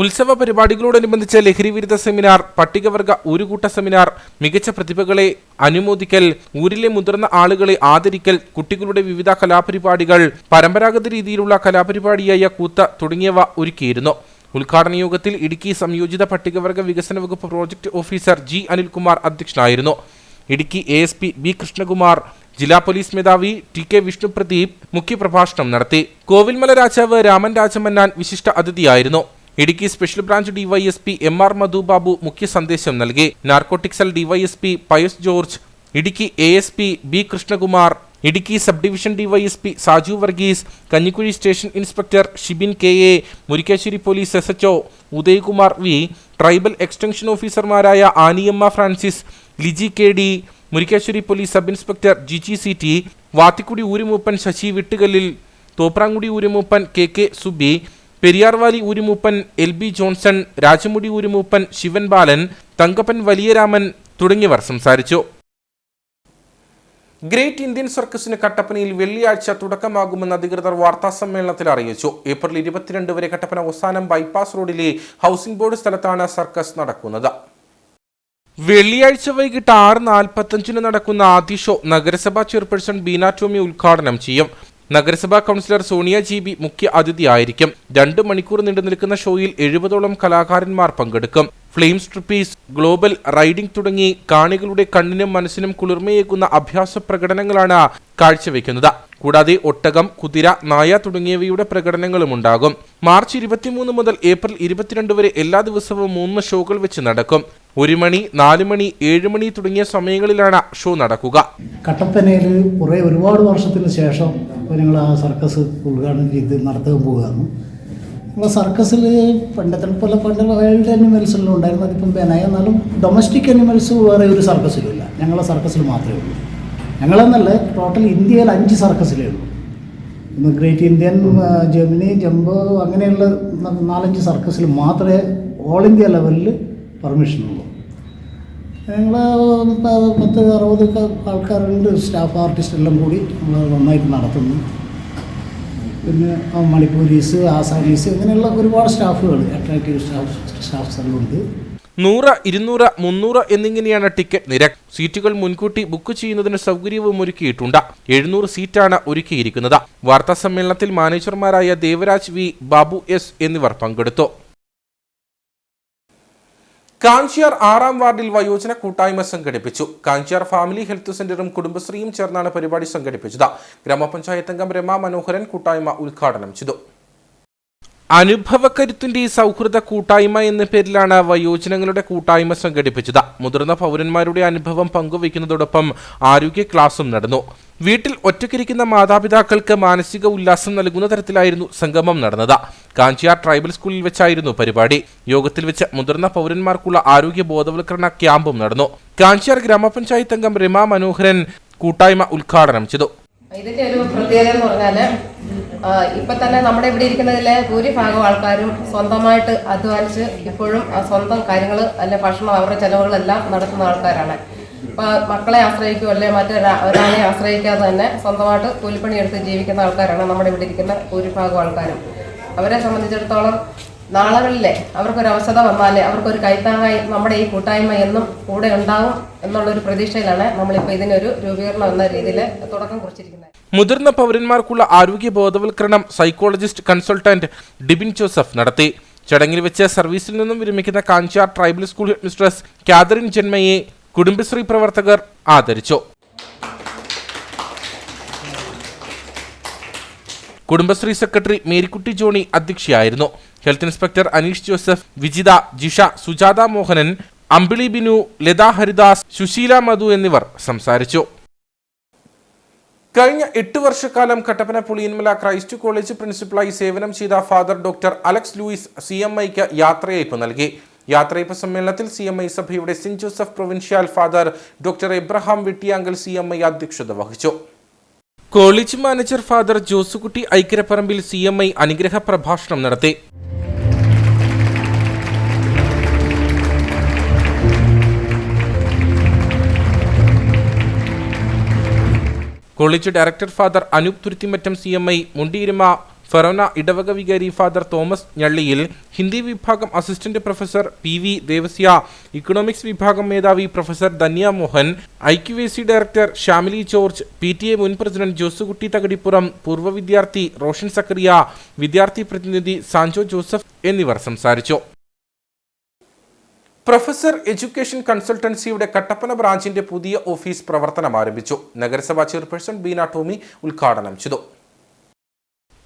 ഉത്സവ പരിപാടികളോടനുബന്ധിച്ച് ലഹരി വിരുദ്ധ സെമിനാർ, പട്ടികവർഗ ഊരുകൂട്ട സെമിനാർ, മികച്ച പ്രതിഭകളെ അനുമോദിക്കൽ, ഊരിലെ മുതിർന്ന ആളുകളെ ആദരിക്കൽ, കുട്ടികളുടെ വിവിധ കലാപരിപാടികൾ, പരമ്പരാഗത രീതിയിലുള്ള കലാപരിപാടിയായ കൂത്ത് തുടങ്ങിയവ ഒരുക്കിയിരുന്നു. ഉദ്ഘാടന യോഗത്തിൽ ഇടുക്കി സംയോജിത പട്ടികവർഗ വികസന വകുപ്പ് പ്രോജക്ട് ഓഫീസർ ജി അനിൽകുമാർ അധ്യക്ഷനായിരുന്നു. ഇടുക്കി ASP B കൃഷ്ണകുമാർ, ജില്ലാ പോലീസ് മേധാവി TK വിഷ്ണുപ്രദീപ് മുഖ്യപ്രഭാഷണം നടത്തി. കോവിൽമല രാജാവ് രാമൻ രാജമന്നാൻ വിശിഷ്ട അതിഥിയായിരുന്നു. Idukki special branch DYSP MR Madhu Babu മുഖ്യ സന്ദേശം നൽകി. Narcotic cell DYSP Pius George, Idukki ASP B Krishnakumar, Idukki sub division DYSP Saju Varghese, Kanjikuzhi station inspector Shibin KA, Murikkassery police SHO Udayakumar V, tribal extension ഓഫീസർമാരായ Aniyamma Francis, Liji KD, Murikkassery police sub inspector GGCT, Vathikkudy ഊരുമൂപ്പൻ ശശി വിട്ടുകല്ലിൽ, തോപ്രാങ്കുടി ഊരുമൂപ്പൻ KK സുബി, പെരിയാർവാലി ഊരുമൂപ്പൻ LB ജോൺസൺ, രാജമുടി ഊരുമൂപ്പൻ ശിവൻ ബാലൻ, തങ്കപ്പൻ വലിയരാമൻ തുടങ്ങിയവർ സംസാരിച്ചു. ഗ്രേറ്റ് ഇന്ത്യൻ സർക്കസിന് കട്ടപ്പനയിൽ വെള്ളിയാഴ്ച തുടക്കമാകുമെന്ന് അധികൃതർ വാർത്താസമ്മേളനത്തിൽ അറിയിച്ചു. ഏപ്രിൽ 22 വരെ കട്ടപ്പന അവസാനം ബൈപ്പാസ് റോഡിലെ ഹൗസിംഗ് ബോർഡ് സ്ഥലത്താണ് സർക്കസ് നടക്കുന്നത്. വെള്ളിയാഴ്ച വൈകിട്ട് 6:45 നടക്കുന്ന ആദ്യ ഷോ നഗരസഭാ ചെയർപേഴ്സൺ ബീന ടോമി ഉദ്ഘാടനം ചെയ്യും. നഗരസഭാ കൗൺസിലർ സോണിയ GB മുഖ്യ അതിഥിയായിരിക്കും. 2 മണിക്കൂർ നീണ്ടു നിൽക്കുന്ന ഷോയിൽ 70ഓളം കലാകാരന്മാർ പങ്കെടുക്കും. ഫ്ലെയിം സ്ട്രിപ്പീസ്, ഗ്ലോബൽ റൈഡിംഗ് തുടങ്ങി കാണികളുടെ കണ്ണിനും മനസ്സിനും കുളിർമയേകുന്ന അഭ്യാസ പ്രകടനങ്ങളാണ് കാഴ്ചവെക്കുന്നത്. കൂടാതെ ഒട്ടകം, കുതിര, നായ തുടങ്ങിയവയുടെ പ്രകടനങ്ങളും ഉണ്ടാകും. മാർച്ച് 23 മുതൽ ഏപ്രിൽ 22 വരെ എല്ലാ ദിവസവും 3 ഷോകൾ വെച്ച് നടക്കും. 1 മണി, 4 മണി, 7 മണി തുടങ്ങിയ സമയങ്ങളിലാണ് ഷോ നടക്കുക. കട്ടപ്പനയിൽ ഒരുപാട് വർഷത്തിന് ശേഷം ഞങ്ങൾ ആ സർക്കസ് ഉദ്ഘാടനം ചെയ്ത് നടത്താൻ പോവുകയാണ്. നമ്മൾ സർക്കസിൽ പണ്ട് വൈൽഡ് അനിമൽസെല്ലാം ഉണ്ടായിരുന്നു. അതിപ്പം ബാനായി. എന്നാലും ഡൊമസ്റ്റിക് അനിമൽസ് വേറെ ഒരു സർക്കസിലുമില്ല. ഞങ്ങളെ സർക്കസിൽ മാത്രമേ ഉള്ളൂ. ഞങ്ങളെന്നല്ല, ടോട്ടൽ ഇന്ത്യയിൽ 5 സർക്കസിലേ ഉള്ളൂ. ഒന്ന് ഗ്രേറ്റ് ഇന്ത്യൻ, ജെമിനി, ജംബോ അങ്ങനെയുള്ള 4-5 സർക്കസിൽ മാത്രമേ ഓൾ ഇന്ത്യ ലെവലിൽ പെർമിഷനുള്ളൂ. ഞങ്ങൾ 10-60 ആൾക്കാരുണ്ട്. സ്റ്റാഫ് ആർട്ടിസ്റ്റ് എല്ലാം കൂടി നമ്മൾ നന്നായിട്ട് നടത്തുന്നു. പിന്നെ മണിപ്പൂരീസ്, ആസാമീസ് ഇങ്ങനെയുള്ള ഒരുപാട് സ്റ്റാഫുകൾ, അട്രാക്റ്റീവ് സ്റ്റാഫ്സ് എല്ലാം ഉണ്ട്. 100, 200, 300 എന്നിങ്ങനെയാണ് ടിക്കറ്റ് നിരക്ക്. സീറ്റുകൾ മുൻകൂട്ടി ബുക്ക് ചെയ്യുന്നതിന് സൗകര്യവും ഒരുക്കിയിട്ടുണ്ട്. 700 സീറ്റാണ് ഒരുക്കിയിരിക്കുന്നത്. വാർത്താ സമ്മേളനത്തിൽ മാനേജർമാരായ ദേവരാജ് V, ബാബു S എന്നിവർ പങ്കെടുത്തു. കാഞ്ചിയാർ 6ാം വാർഡിൽ വയോജന കൂട്ടായ്മ സംഘടിപ്പിച്ചു. കാഞ്ചിയാർ ഫാമിലി ഹെൽത്ത് സെന്ററും കുടുംബശ്രീയും ചേർന്നാണ് പരിപാടി സംഘടിപ്പിച്ചത്. ഗ്രാമപഞ്ചായത്ത് അംഗം രമ മനോഹരൻ കൂട്ടായ്മ ഉദ്ഘാടനം ചെയ്തു. അനുഭവക്കരുത്തിന്റെ സൗഹൃദ കൂട്ടായ്മ എന്ന പേരിലാണ് വയോജനങ്ങളുടെ കൂട്ടായ്മ സംഘടിപ്പിച്ചത്. മുതിർന്ന പൗരന്മാരുടെ അനുഭവം പങ്കുവയ്ക്കുന്നതോടൊപ്പം ആരോഗ്യ ക്ലാസും നടന്നു. വീട്ടിൽ ഒറ്റയ്ക്കിരിക്കുന്ന മാതാപിതാക്കൾക്ക് മാനസിക ഉല്ലാസം നൽകുന്ന തരത്തിലായിരുന്നു സംഗമം നടന്നത്. കാഞ്ചിയാർ ട്രൈബൽ സ്കൂളിൽ വെച്ചായിരുന്നു പരിപാടി. യോഗത്തിൽ വെച്ച് മുതിർന്ന പൗരന്മാർക്കുള്ള ആരോഗ്യ ബോധവൽക്കരണ ക്യാമ്പും നടന്നു. കാഞ്ചിയാർ ഗ്രാമപഞ്ചായത്ത് അംഗം രമ മനോഹരൻ കൂട്ടായ്മ ഉദ്ഘാടനം ചെയ്തു. ഇതിന്റെ ഒരു പ്രത്യേകത എന്ന് പറഞ്ഞാല് ഇപ്പൊ തന്നെ നമ്മുടെ ഇവിടെ ഇരിക്കുന്നതിലെ ഭൂരിഭാഗം ആൾക്കാരും സ്വന്തമായിട്ട് അധ്വാനിച്ച് ഇപ്പോഴും സ്വന്തം കാര്യങ്ങൾ അല്ലെ ഭക്ഷണം അവരുടെ ചെലവുകളെല്ലാം നടത്തുന്ന ആൾക്കാരാണ്. ഇപ്പൊ മക്കളെ ആശ്രയിക്കുക അല്ലെ മറ്റൊരാളെ ആശ്രയിക്കാതെ തന്നെ സ്വന്തമായിട്ട് കൂലിപ്പണി എടുത്ത് ജീവിക്കുന്ന ആൾക്കാരാണ് നമ്മുടെ ഇവിടെ ഇരിക്കുന്ന ഭൂരിഭാഗം ആൾക്കാരും. അവരെ സംബന്ധിച്ചിടത്തോളം നാളുകളിലെ അവർക്കൊരവസ്ഥ വന്നാലേ അവർക്കൊരു കൈത്താങ്ങായി നമ്മുടെ ഈ കൂട്ടായ്മ എന്നും കൂടെ ഉണ്ടാവും എന്നുള്ളൊരു പ്രതീക്ഷയിലാണ് നമ്മളിപ്പോൾ ഇതിനൊരു രൂപീകരണം എന്ന രീതിയിൽ തുടക്കം കുറിച്ചിരിക്കുന്നത്. മുതിർന്ന പൗരന്മാർക്കുള്ള ആരോഗ്യ ബോധവൽക്കരണം സൈക്കോളജിസ്റ്റ് കൺസൾട്ടന്റ് ഡിബിൻ ജോസഫ് നടത്തി. ചടങ്ങിൽ വെച്ച് സർവീസിൽ നിന്നും വിരമിക്കുന്ന Kanchiyar tribal school head mistress Catherine ജന്മയെ കുടുംബശ്രീ പ്രവർത്തകർ ആദരിച്ചു. കുടുംബശ്രീ സെക്രട്ടറി മേരിക്കുട്ടി ജോണി അധ്യക്ഷയായിരുന്നു. Health inspector Aneesh Joseph, Vijitha, Jisha, Sujatha Mohanan, Ambili Binu, Latha Haridas, Susheela Madhu എന്നിവർ സംസാരിച്ചു. കഴിഞ്ഞ 8 വർഷക്കാലം കട്ടപ്പന പുളിയന്മല ക്രൈസ്റ്റ് കോളേജ് പ്രിൻസിപ്പലായി സേവനം ചെയ്ത ഫാദർ ഡോക്ടർ അലക്സ് ലൂയിസ് CMIക്ക് യാത്രയയപ്പ് നൽകി. യാത്രയയപ്പ് സമ്മേളനത്തിൽ CMI സഭയുടെ saint Joseph provincial father doctor Abraham Vettiyankal CMI അധ്യക്ഷത വഹിച്ചു. College manager father Josekutty Aikkaraparambil CMI അനുഗ്രഹ പ്രഭാഷണം നടത്തി. College director father Anoop Thuruthimattam CMI, Mundiyeruma ഫെറോന ഇടവക വികാരി ഫാദർ തോമസ് ഞള്ളിയിൽ, ഹിന്ദി വിഭാഗം assistant professor PV Devasya, economics വിഭാഗം മേധാവി professor Dhanya Mohan, IQAC director Shamili George, PTA മുൻ പ്രസിഡന്റ് ജോസുകുട്ടി തകടിപ്പുറം, പൂർവ്വ വിദ്യാർത്ഥി റോഷൻ സക്കറിയ, വിദ്യാർത്ഥി പ്രതിനിധി സാൻജോ ജോസഫ് എന്നിവർ സംസാരിച്ചു. പ്രൊഫസർ എഡ്യൂക്കേഷൻ കൺസൾട്ടൻസിയുടെ കട്ടപ്പന ബ്രാഞ്ചിന്റെ പുതിയ ഓഫീസ് പ്രവർത്തനം ആരംഭിച്ചു. നഗരസഭാ ചെയർപേഴ്സൺ ബീന ടോമി ഉദ്ഘാടനം ചെയ്തു.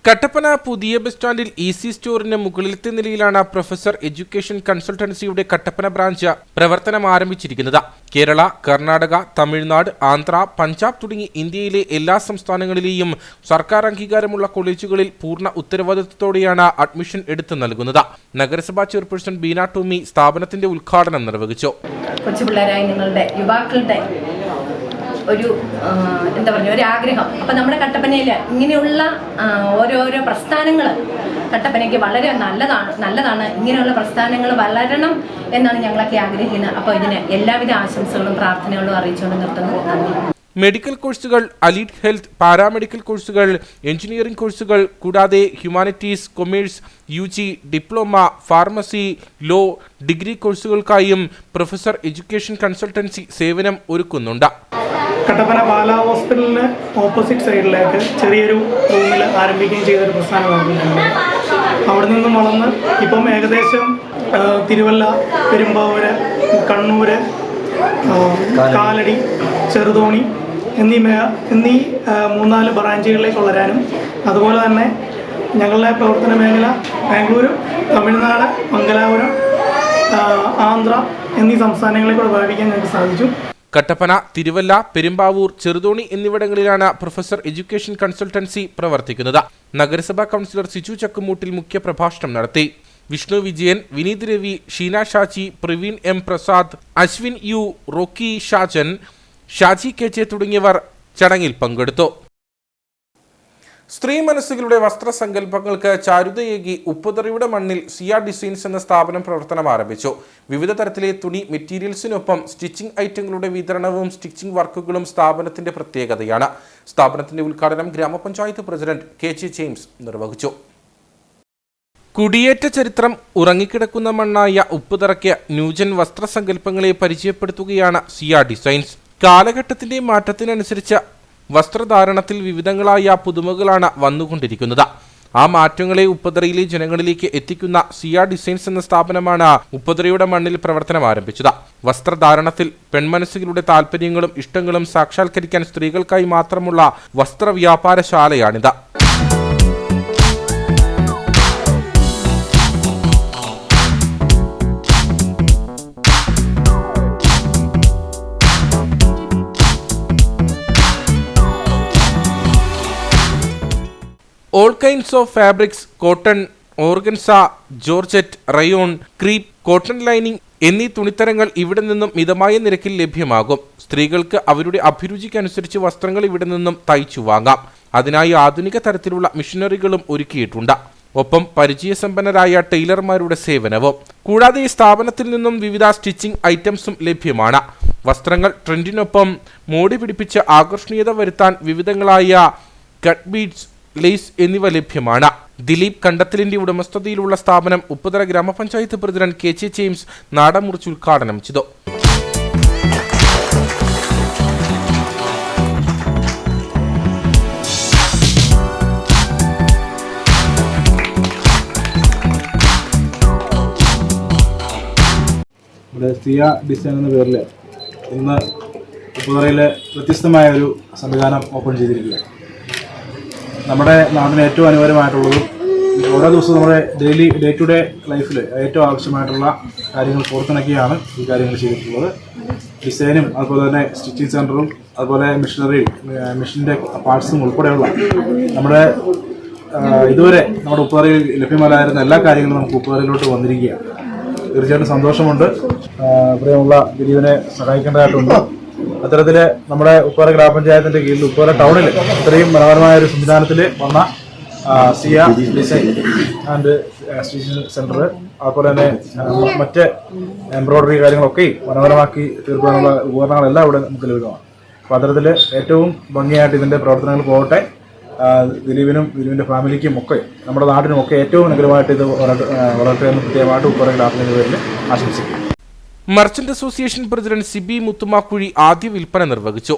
കട്ടപ്പന പുതിയ ബസ് സ്റ്റാൻഡിൽ EC സ്റ്റോറിന് മുകളിലത്തെ നിലയിലാണ് പ്രൊഫസർ എഡ്യൂക്കേഷൻ കൺസൾട്ടൻസിയുടെ കട്ടപ്പന ബ്രാഞ്ച് പ്രവർത്തനം ആരംഭിച്ചിരിക്കുന്നത്. കേരള, കർണാടക, തമിഴ്നാട്, ആന്ധ്ര, പഞ്ചാബ് തുടങ്ങി ഇന്ത്യയിലെ എല്ലാ സംസ്ഥാനങ്ങളിലെയും സർക്കാർ അംഗീകാരമുള്ള കോളേജുകളിൽ പൂർണ്ണ ഉത്തരവാദിത്തത്തോടെയാണ് അഡ്മിഷൻ എടുത്തു നൽകുന്നത്. നഗരസഭാ ചെയർപേഴ്സൺ ബീന ടോമി സ്ഥാപനത്തിന്റെ ഉദ്ഘാടനം നിർവഹിച്ചു. കൊച്ചുപിള്ളേരായ നിങ്ങളുടെ യുവാക്കളുടെ ഒരു എന്താ പറയുക, ഒരു ആഗ്രഹം. അപ്പം നമ്മുടെ കട്ടപ്പനയിൽ ഇങ്ങനെയുള്ള ഓരോരോ പ്രസ്ഥാനങ്ങൾ കട്ടപ്പനയ്ക്ക് വളരെ നല്ലതാണ്. ഇങ്ങനെയുള്ള പ്രസ്ഥാനങ്ങൾ വളരണം എന്നാണ് ഞങ്ങളൊക്കെ ആഗ്രഹിക്കുന്നത്. അപ്പോൾ ഇതിന് എല്ലാവിധ ആശംസകളും പ്രാർത്ഥനകളും അറിയിച്ചുകൊണ്ട് നിർത്തുന്നു. നന്ദി. മെഡിക്കൽ കോഴ്സുകൾ, അലീഡ് ഹെൽത്ത്, പാരാമെഡിക്കൽ കോഴ്സുകൾ, എഞ്ചിനീയറിംഗ് കോഴ്സുകൾ കൂടാതെ humanities, commerce, UG, diploma, pharmacy, law, degree കോഴ്സുകൾക്കായും പ്രൊഫസർ എഡ്യൂക്കേഷൻ കൺസൾട്ടൻസി സേവനം ഒരുക്കുന്നുണ്ട്. കട്ടപ്പന പാല ഹോസ്പിറ്റലിന് ഓപ്പോസിറ്റ് സൈഡിലേക്ക് ചെറിയൊരു റൂമിൽ ആരംഭിക്കുകയും ചെയ്തൊരു പ്രസ്ഥാനമായിരുന്നു. അവിടെ നിന്നും വളർന്ന് ഇപ്പം ഏകദേശം തിരുവല്ല, പെരുമ്പാവൂര്, കണ്ണൂര്, കാലടി, ചെറുതോണി എന്നീ 3-4 ബ്രാഞ്ചുകളിലേക്ക് വളരാനും അതുപോലെ തന്നെ ഞങ്ങളുടെ പ്രവർത്തന മേഖല ബാംഗ്ലൂരും, തമിഴ്നാട്, മംഗലാപുരം, ആന്ധ്ര എന്നീ സംസ്ഥാനങ്ങളിലേക്കൂടെ വ്യാപിക്കാൻ ഞങ്ങൾക്ക് സാധിച്ചു. കട്ടപ്പന, തിരുവല്ല, പെരുമ്പാവൂർ, ചെറുതോണി എന്നിവിടങ്ങളിലാണ് പ്രൊഫസർ എഡ്യൂക്കേഷൻ കൺസൾട്ടൻസി പ്രവർത്തിക്കുന്നത്. നഗരസഭാ കൗൺസിലർ സിജു ചക്കുമൂട്ടിൽ മുഖ്യപ്രഭാഷണം നടത്തി. Vishnu Vijayan, Vineeth Ravi, Sheena Shaji, Praveen M Prasad, Ashwin U, Rocky Shajan, Shaji KJ തുടങ്ങിയവർ ചടങ്ങിൽ പങ്കെടുത്തു. സ്ത്രീ മനസ്സുകളുടെ വസ്ത്രസങ്കല്പങ്ങൾക്ക് ചാരുതയേകി ഉപ്പുതറയുടെ മണ്ണിൽ സിയ ഡിസൈൻസ് എന്ന സ്ഥാപനം പ്രവർത്തനം ആരംഭിച്ചു. വിവിധ തരത്തിലെ തുണി മെറ്റീരിയൽസിനൊപ്പം സ്റ്റിച്ചിങ് ഐറ്റങ്ങളുടെ വിതരണവും സ്റ്റിച്ചിങ് വർക്കുകളും സ്ഥാപനത്തിന്റെ പ്രത്യേകതയാണ്. സ്ഥാപനത്തിന്റെ ഉദ്ഘാടനം ഗ്രാമപഞ്ചായത്ത് പ്രസിഡന്റ് KJ ജെയിംസ് നിർവഹിച്ചു. കുടിയേറ്റ ചരിത്രം ഉറങ്ങിക്കിടക്കുന്ന മണ്ണായ ഉപ്പുതറയ്ക്ക് ന്യൂജൻ വസ്ത്രസങ്കല്പങ്ങളെ പരിചയപ്പെടുത്തുകയാണ് സിയ ഡിസൈൻസ്. കാലഘട്ടത്തിന്റെ മാറ്റത്തിനനുസരിച്ച് വസ്ത്രധാരണത്തിൽ വിവിധങ്ങളായ പുതുമകളാണ് വന്നുകൊണ്ടിരിക്കുന്നത്. ആ മാറ്റങ്ങളെ ഉപ്പുതറയിലെ ജനങ്ങളിലേക്ക് എത്തിക്കുന്ന സിയ ഡിസൈൻസ് എന്ന സ്ഥാപനമാണ് ഉപ്പുതറയുടെ മണ്ണിൽ പ്രവർത്തനം ആരംഭിച്ചത്. വസ്ത്രധാരണത്തിൽ പെൺമനസ്സുകളുടെ താല്പര്യങ്ങളും ഇഷ്ടങ്ങളും സാക്ഷാത്കരിക്കാൻ സ്ത്രീകൾക്കായി മാത്രമുള്ള വസ്ത്രവ്യാപാരശാലയാണിത്. All kinds of fabrics, cotton, organza, georgette, rayon, crepe, cotton lining എന്നീ തുണിത്തരങ്ങൾ ഇവിടെ നിന്നും മിതമായ നിരക്കിൽ ലഭ്യമാകും. സ്ത്രീകൾക്ക് അവരുടെ അഭിരുചിക്കനുസരിച്ച് വസ്ത്രങ്ങൾ ഇവിടെ നിന്നും തയ്ച്ചു വാങ്ങാം. അതിനായി ആധുനിക തരത്തിലുള്ള മിഷനറികളും ഒരുക്കിയിട്ടുണ്ട്. ഒപ്പം പരിചയസമ്പന്നരായ ടൈലർമാരുടെ സേവനവും. കൂടാതെ ഈ സ്ഥാപനത്തിൽ നിന്നും വിവിധ സ്റ്റിച്ചിങ് ഐറ്റംസും ലഭ്യമാണ്. വസ്ത്രങ്ങൾ ട്രെൻഡിനൊപ്പം മോടി പിടിപ്പിച്ച് ആകർഷണീയത വരുത്താൻ വിവിധങ്ങളായ കട്ട് ബീഡ്സ്, ലേസ് എന്നിവ ലഭ്യമാണ്. ദിലീപ് കണ്ടത്തിലിന്റെ ഉടമസ്ഥതയിലുള്ള സ്ഥാപനം ഉപ്പുതറ ഗ്രാമപഞ്ചായത്ത് പ്രസിഡന്റ് KJ ജെയിംസ് നാടമുറിച്ച് ഉദ്ഘാടനം ചെയ്തു. ഇവിടെ സിയ ഡിസൈൻ എന്ന പേരിൽ ഇന്ന് ഉപ്പുതറയിലെ വ്യത്യസ്തമായ ഒരു സംവിധാനം ഓപ്പൺ ചെയ്തിരിക്കുകയാണ്. നമ്മുടെ നാടിന് ഏറ്റവും അനുകൂലമായിട്ടുള്ളതും ഓരോ ദിവസവും നമ്മുടെ ഡേ ടു ഡേ ലൈഫിൽ ഏറ്റവും ആവശ്യമായിട്ടുള്ള കാര്യങ്ങൾ പുറത്തിണക്കിയാണ് ഈ കാര്യങ്ങൾ ചെയ്തിട്ടുള്ളത്. ഡിസൈനും അതുപോലെ തന്നെ സ്റ്റിച്ചിങ് സെൻറ്ററും അതുപോലെ മെഷീൻ്റെ പാർട്സും ഉൾപ്പെടെയുള്ള നമ്മുടെ ഇതുവരെ നമ്മുടെ ഉപ്പുതറയിൽ ലഭ്യമല്ലായിരുന്ന എല്ലാ കാര്യങ്ങളും നമുക്ക് ഉപ്പുതറയിലോട്ട് വന്നിരിക്കുകയാണ്. തീർച്ചയായിട്ടും സന്തോഷമുണ്ട്. ഇവിടെയുള്ള ദിലീപിനെ സഹായിക്കേണ്ടതായിട്ടുണ്ട്. അത്തരത്തിൽ നമ്മുടെ ഉപ്പുതറ ഗ്രാമപഞ്ചായത്തിൻ്റെ കീഴിൽ ഉപ്പുതറ ടൗണിൽ ഇത്രയും മനോഹരമായ ഒരു സംവിധാനത്തിൽ വന്ന സിയ ഡിസൈൻ ആൻഡ് സ്റ്റിച്ചിങ് സെൻറ്റർ അതുപോലെ തന്നെ മറ്റ് എംബ്രോയ്ഡറി കാര്യങ്ങളൊക്കെ മനോഹരമാക്കി തീർക്കാനുള്ള ഉപകരണങ്ങളെല്ലാം ഇവിടെ നമുക്ക് ലഭ്യമാണ്. അപ്പോൾ അത്തരത്തിൽ ഏറ്റവും ഭംഗിയായിട്ട് ഇതിൻ്റെ പ്രവർത്തനങ്ങൾ പോകട്ടെ. ദിലീപിൻ്റെ ഫാമിലിക്കും ഒക്കെ നമ്മുടെ നാടിനും ഒക്കെ ഏറ്റവും അനുകൂലമായിട്ട് ഇത് വളരട്ടെ എന്ന് പ്രത്യേകമായിട്ട് ഉപ്പുതറ ഗ്രാമത്തിൻ്റെ പേരിൽ ആശംസിക്കും. Merchant association president Sibi Muthumakuzhi ആദ്യ വിൽപ്പന നിർവഹിച്ചു.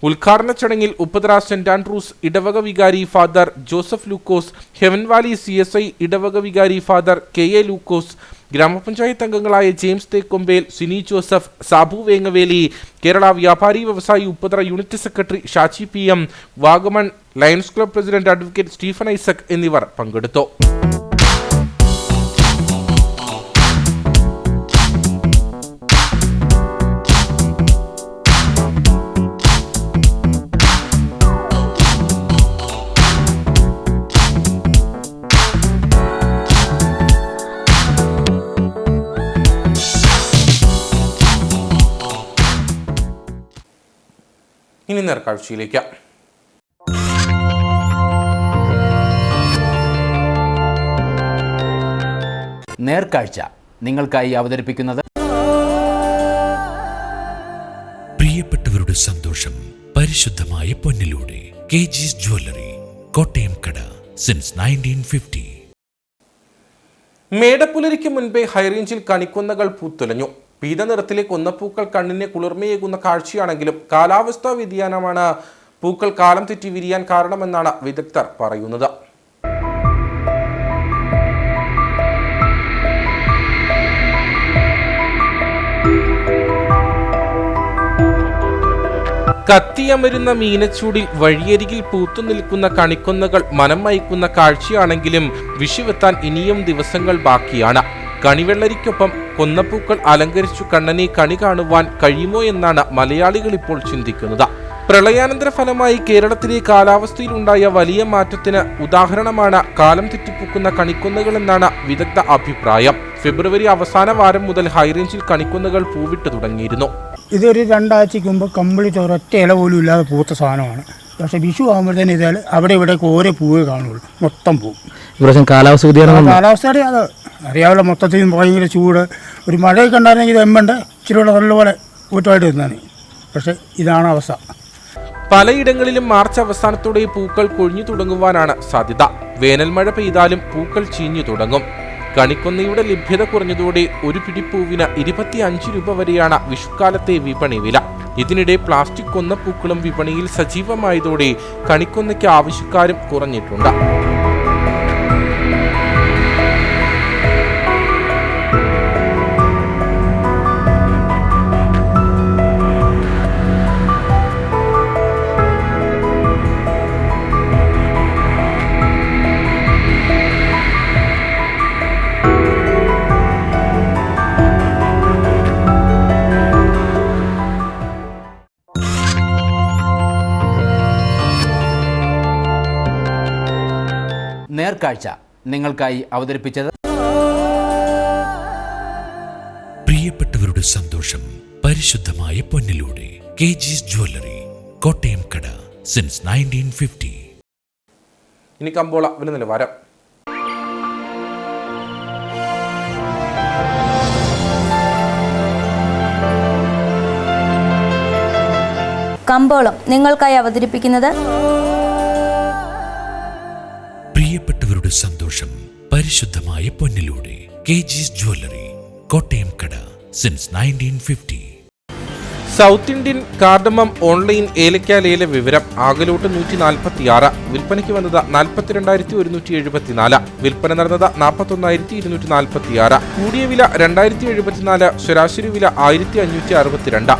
ഉദ്ഘാടന ചടങ്ങിൽ ഉപ്പുതറ സെന്റ് ആൻഡ്രൂസ് ഇടവക വികാരി ഫാദർ ജോസഫ് ലൂക്കോസ്, ഹെവൻ വാലി CSI ഇടവക വികാരി ഫാദർ KA ലൂക്കോസ്, ഗ്രാമപഞ്ചായത്ത് അംഗങ്ങളായ ജെയിംസ് തേക്കൊമ്പേൽ, സിനി ജോസഫ്, സാബു വേങ്ങവേലി, കേരള വ്യാപാരി വ്യവസായി Upputhara unit secretary Shachi PM, Vagamon lions club president advocate Stephen Isaac എന്നിവർ പങ്കെടുത്തു. ഇനി നേർക്കാഴ്ചയിലേക്ക്. നേർക്കാഴ്ച നിങ്ങൾക്കായി അവതരിപ്പിക്കുന്നത് പ്രിയപ്പെട്ടവരുടെ സന്തോഷം പരിശുദ്ധമായ പൊന്നിലൂടെ KG's ജ്വല്ലറി, കോട്ടയം കട, സിൻസ് 1950. മേടപ്പുലരിക്ക് മുൻപേ ഹൈറേഞ്ചിൽ കണിക്കൊന്നകൾ പൂത്തുലഞ്ഞു. പീത നിറത്തിലെ കൊന്നപ്പൂക്കൾ കണ്ണിനെ കുളിർമയേകുന്ന കാഴ്ചയാണെങ്കിലും കാലാവസ്ഥാ വ്യതിയാനമാണ് പൂക്കൾ കാലം തെറ്റി വിരിയാൻ കാരണമെന്നാണ് വിദഗ്ധർ പറയുന്നത്. കത്തിയമരുന്ന മീനച്ചൂടിൽ വഴിയരികിൽ പൂത്തുനിൽക്കുന്ന കണിക്കൊന്നകൾ മനം മയക്കുന്ന കാഴ്ചയാണെങ്കിലും വിഷുവെത്താൻ ഇനിയും ദിവസങ്ങൾ ബാക്കിയാണ്. കണിവെള്ളരിക്കൊപ്പം കൊന്നപ്പൂക്കൾ അലങ്കരിച്ചു കണ്ണനെ കണി കാണുവാൻ കഴിയുമോ എന്നാണ് മലയാളികൾ ഇപ്പോൾ ചിന്തിക്കുന്നത്. പ്രളയാനന്തര ഫലമായി കേരളത്തിലെ കാലാവസ്ഥയിലുണ്ടായ വലിയ മാറ്റത്തിന് ഉദാഹരണമാണ് കാലം തെറ്റിപ്പൂക്കുന്ന കണിക്കൊന്നകളെന്നാണ് വിദഗ്ധ അഭിപ്രായം. ഫെബ്രുവരി അവസാന വാരം മുതൽ ഹൈറേഞ്ചിൽ കണിക്കൊന്നകൾ പൂവിട്ട് തുടങ്ങിയിരുന്നു. ഇതൊരു 2 ആഴ്ചയ്ക്ക് മുമ്പ് കംപ്ലീറ്റ് ഒരൊറ്റ ഇല പോലും ഇല്ലാതെ പൂത്ത സാധനമാണ്. പക്ഷേ വിഷു ആകുമ്പോഴത്തേന് ഇതാൽ അവിടെ ഇവിടെയൊക്കെ ഓരോ പൂവേ കാണുള്ളൂ, മൊത്തം പൂവും. കാലാവസ്ഥ വ്യതിയാനം കാലാവസ്ഥയുടെ അത് അറിയാമല്ലോ, മൊത്തത്തിൽ ഭയങ്കര ചൂട്. ഒരു മഴയൊക്കെ ഉണ്ടായിരുന്നെങ്കിൽ ഇത് എമ്പണ്ട് ഇച്ചിരി കൂടെ നല്ലപോലെ ഊറ്റമായിട്ട് ഇരുന്നാണ്. പക്ഷേ ഇതാണ് അവസ്ഥ. പലയിടങ്ങളിലും മാർച്ച് അവസാനത്തോടെ പൂക്കൾ കൊഴിഞ്ഞു തുടങ്ങുവാനാണ് സാധ്യത. വേനൽ മഴ പെയ്താലും പൂക്കൾ ചീഞ്ഞു തുടങ്ങും. കണിക്കൊന്നയുടെ ലഭ്യത കുറഞ്ഞതോടെ ഒരു പിടിപ്പൂവിന് 25 രൂപ വരെയാണ് വിഷുക്കാലത്തെ വിപണി വില. ഇതിനിടെ പ്ലാസ്റ്റിക് കൊന്നപ്പൂക്കളും വിപണിയിൽ സജീവമായതോടെ കണിക്കൊന്നയ്ക്ക് ആവശ്യക്കാരും കുറഞ്ഞിട്ടുണ്ട്. നേർക്കാഴ്ച നിങ്ങൾക്കായി അവതരിപ്പിച്ചത് പ്രിയപ്പെട്ടവരുടെ സന്തോഷം പരിശുദ്ധമായ പൊന്നിലൂടെ KG's ജ്വല്ലറി, കോട്ടയം കട, സിൻസ് 1950. ഇനി കമ്പോള വില നിലവാരം. കമ്പോളം നിങ്ങൾക്കായി അവതരിപ്പിക്കുന്നത് പ്രിയപ്പെട്ടവരുടെ സന്തോഷം പരിശുദ്ധമായ പൊന്നിലൂടെ KG's ജ്വല്ലറി, കോട്ടയം കട, since 1950. South Indian cardamom online ഏലക്ക ലേല വിവരം. ആകലോട്ട് 146, വിൽപ്പനയ്ക്ക് വന്നത് 42,174, വിൽപ്പന നടന്നത് 41,246. കൂടിയ വില 2,074, ശരാശരി വില 1,562.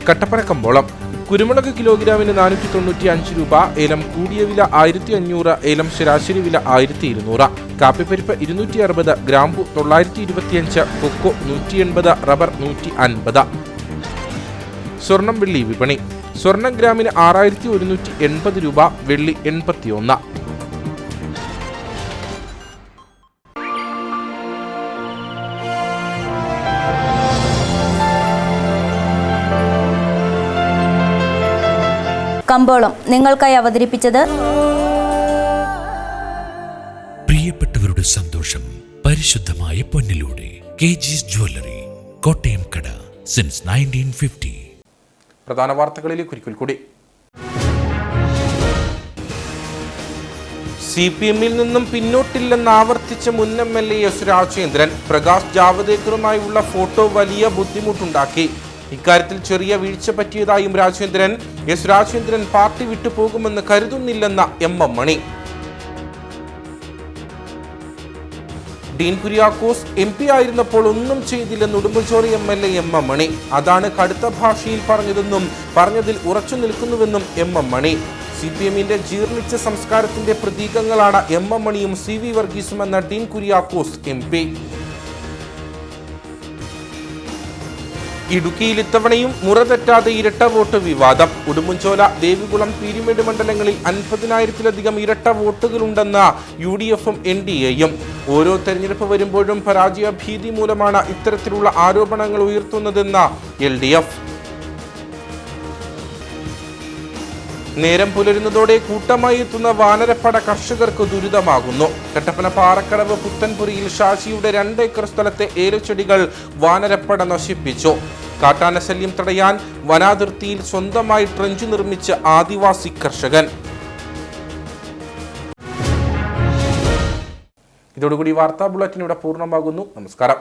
കട്ടപ്പന കമ്പോളം കുരുമുളക് കിലോഗ്രാമിന് 495 രൂപ, ഏലം കൂടിയ വില 1500, ഏലം ശരാശരി വില 1200, കാപ്പിപ്പരിപ്പ് 260, ഗ്രാമ്പു 925, കൊക്കോ 180, റബ്ബർ 150. സ്വർണം വെള്ളി വിപണി. സ്വർണം ഗ്രാമിന് 6180 രൂപ, വെള്ളി 81. കമ്പോളം നിങ്ങൾക്കായി അവതരിപ്പിച്ചത് പ്രിയപ്പെട്ടവരുടെ സന്തോഷം പരിശുദ്ധമായ പൊന്നിലൂടെ കെജിസ് ജ്വല്ലറി, കോട്ടയം കട, സിൻസ് 1950. പ്രധാന വാർത്തകളിലേക്ക് ഒരിക്കൽ കൂടി. CPM-ൽ നിന്നും പിന്നോട്ടില്ലെന്ന് ആവർത്തിച്ച മുൻ MLA എസ് രാജേന്ദ്രൻ. പ്രകാശ് ജാവദേക്കറുമായുള്ള ഫോട്ടോ വലിയ ബുദ്ധിമുട്ടുണ്ടാക്കി. ഇക്കാര്യത്തിൽ ചെറിയ വീഴ്ച പറ്റിയതായും രാജേന്ദ്രൻ. എസ് രാജേന്ദ്രൻ പാർട്ടി വിട്ടുപോകുമെന്ന് കരുതുന്നില്ലെന്ന MM മണി. ഡീൻ കുര്യാക്കോസ് MP ആയിരുന്നപ്പോൾ ഒന്നും ചെയ്തില്ലെന്ന് ഉടുമ്പൻചോല MLA MM മണി. അതാണ് കടുത്ത ഭാഷയിൽ പറഞ്ഞതിൽ ഉറച്ചു നിൽക്കുന്നുവെന്നും MM മണി. CPM-ന്റെ ജീർണിച്ച സംസ്കാരത്തിന്റെ പ്രതീകങ്ങളാണ് MM മണിയും CV വർഗീസുമെന്ന ഡീൻ കുര്യാക്കോസ് MP. ഇടുക്കിയിൽ ഇത്തവണയും മുറതെറ്റാതെ ഇരട്ട വോട്ട് വിവാദം. ഉടുമ്പൻചോല, ദേവികുളം, പീരിമേട് മണ്ഡലങ്ങളിൽ 50,000-ലധികം ഇരട്ട വോട്ടുകളുണ്ടെന്ന UDF-ഉം NDA-യും. ഓരോ തെരഞ്ഞെടുപ്പ് വരുമ്പോഴും പരാജയ ഭീതി മൂലമാണ് ഇത്തരത്തിലുള്ള ആരോപണങ്ങൾ ഉയർത്തുന്നതെന്ന LDF. നേരം പുലരുന്നതോടെ കൂട്ടമായി എത്തുന്ന വാനരപ്പട കർഷകർക്ക് ദുരിതമാകുന്നു. കട്ടപ്പന പാറക്കടവ് പുത്തൻപുരിയിൽ ഷാജിയുടെ 2 ഏക്കർ സ്ഥലത്തെ ഏലച്ചെടികൾ വാനരപ്പട നശിപ്പിച്ചു. കാട്ടാന ശല്യം തടയാൻ വനാതിർത്തിയിൽ സ്വന്തമായി ട്രെഞ്ച് നിർമ്മിച്ച ആദിവാസി കർഷകൻ. ഇതോടുകൂടി വാർത്താ ബുള്ളറ്റിൻ ഇവിടെ പൂർണ്ണമാകുന്നു. നമസ്കാരം.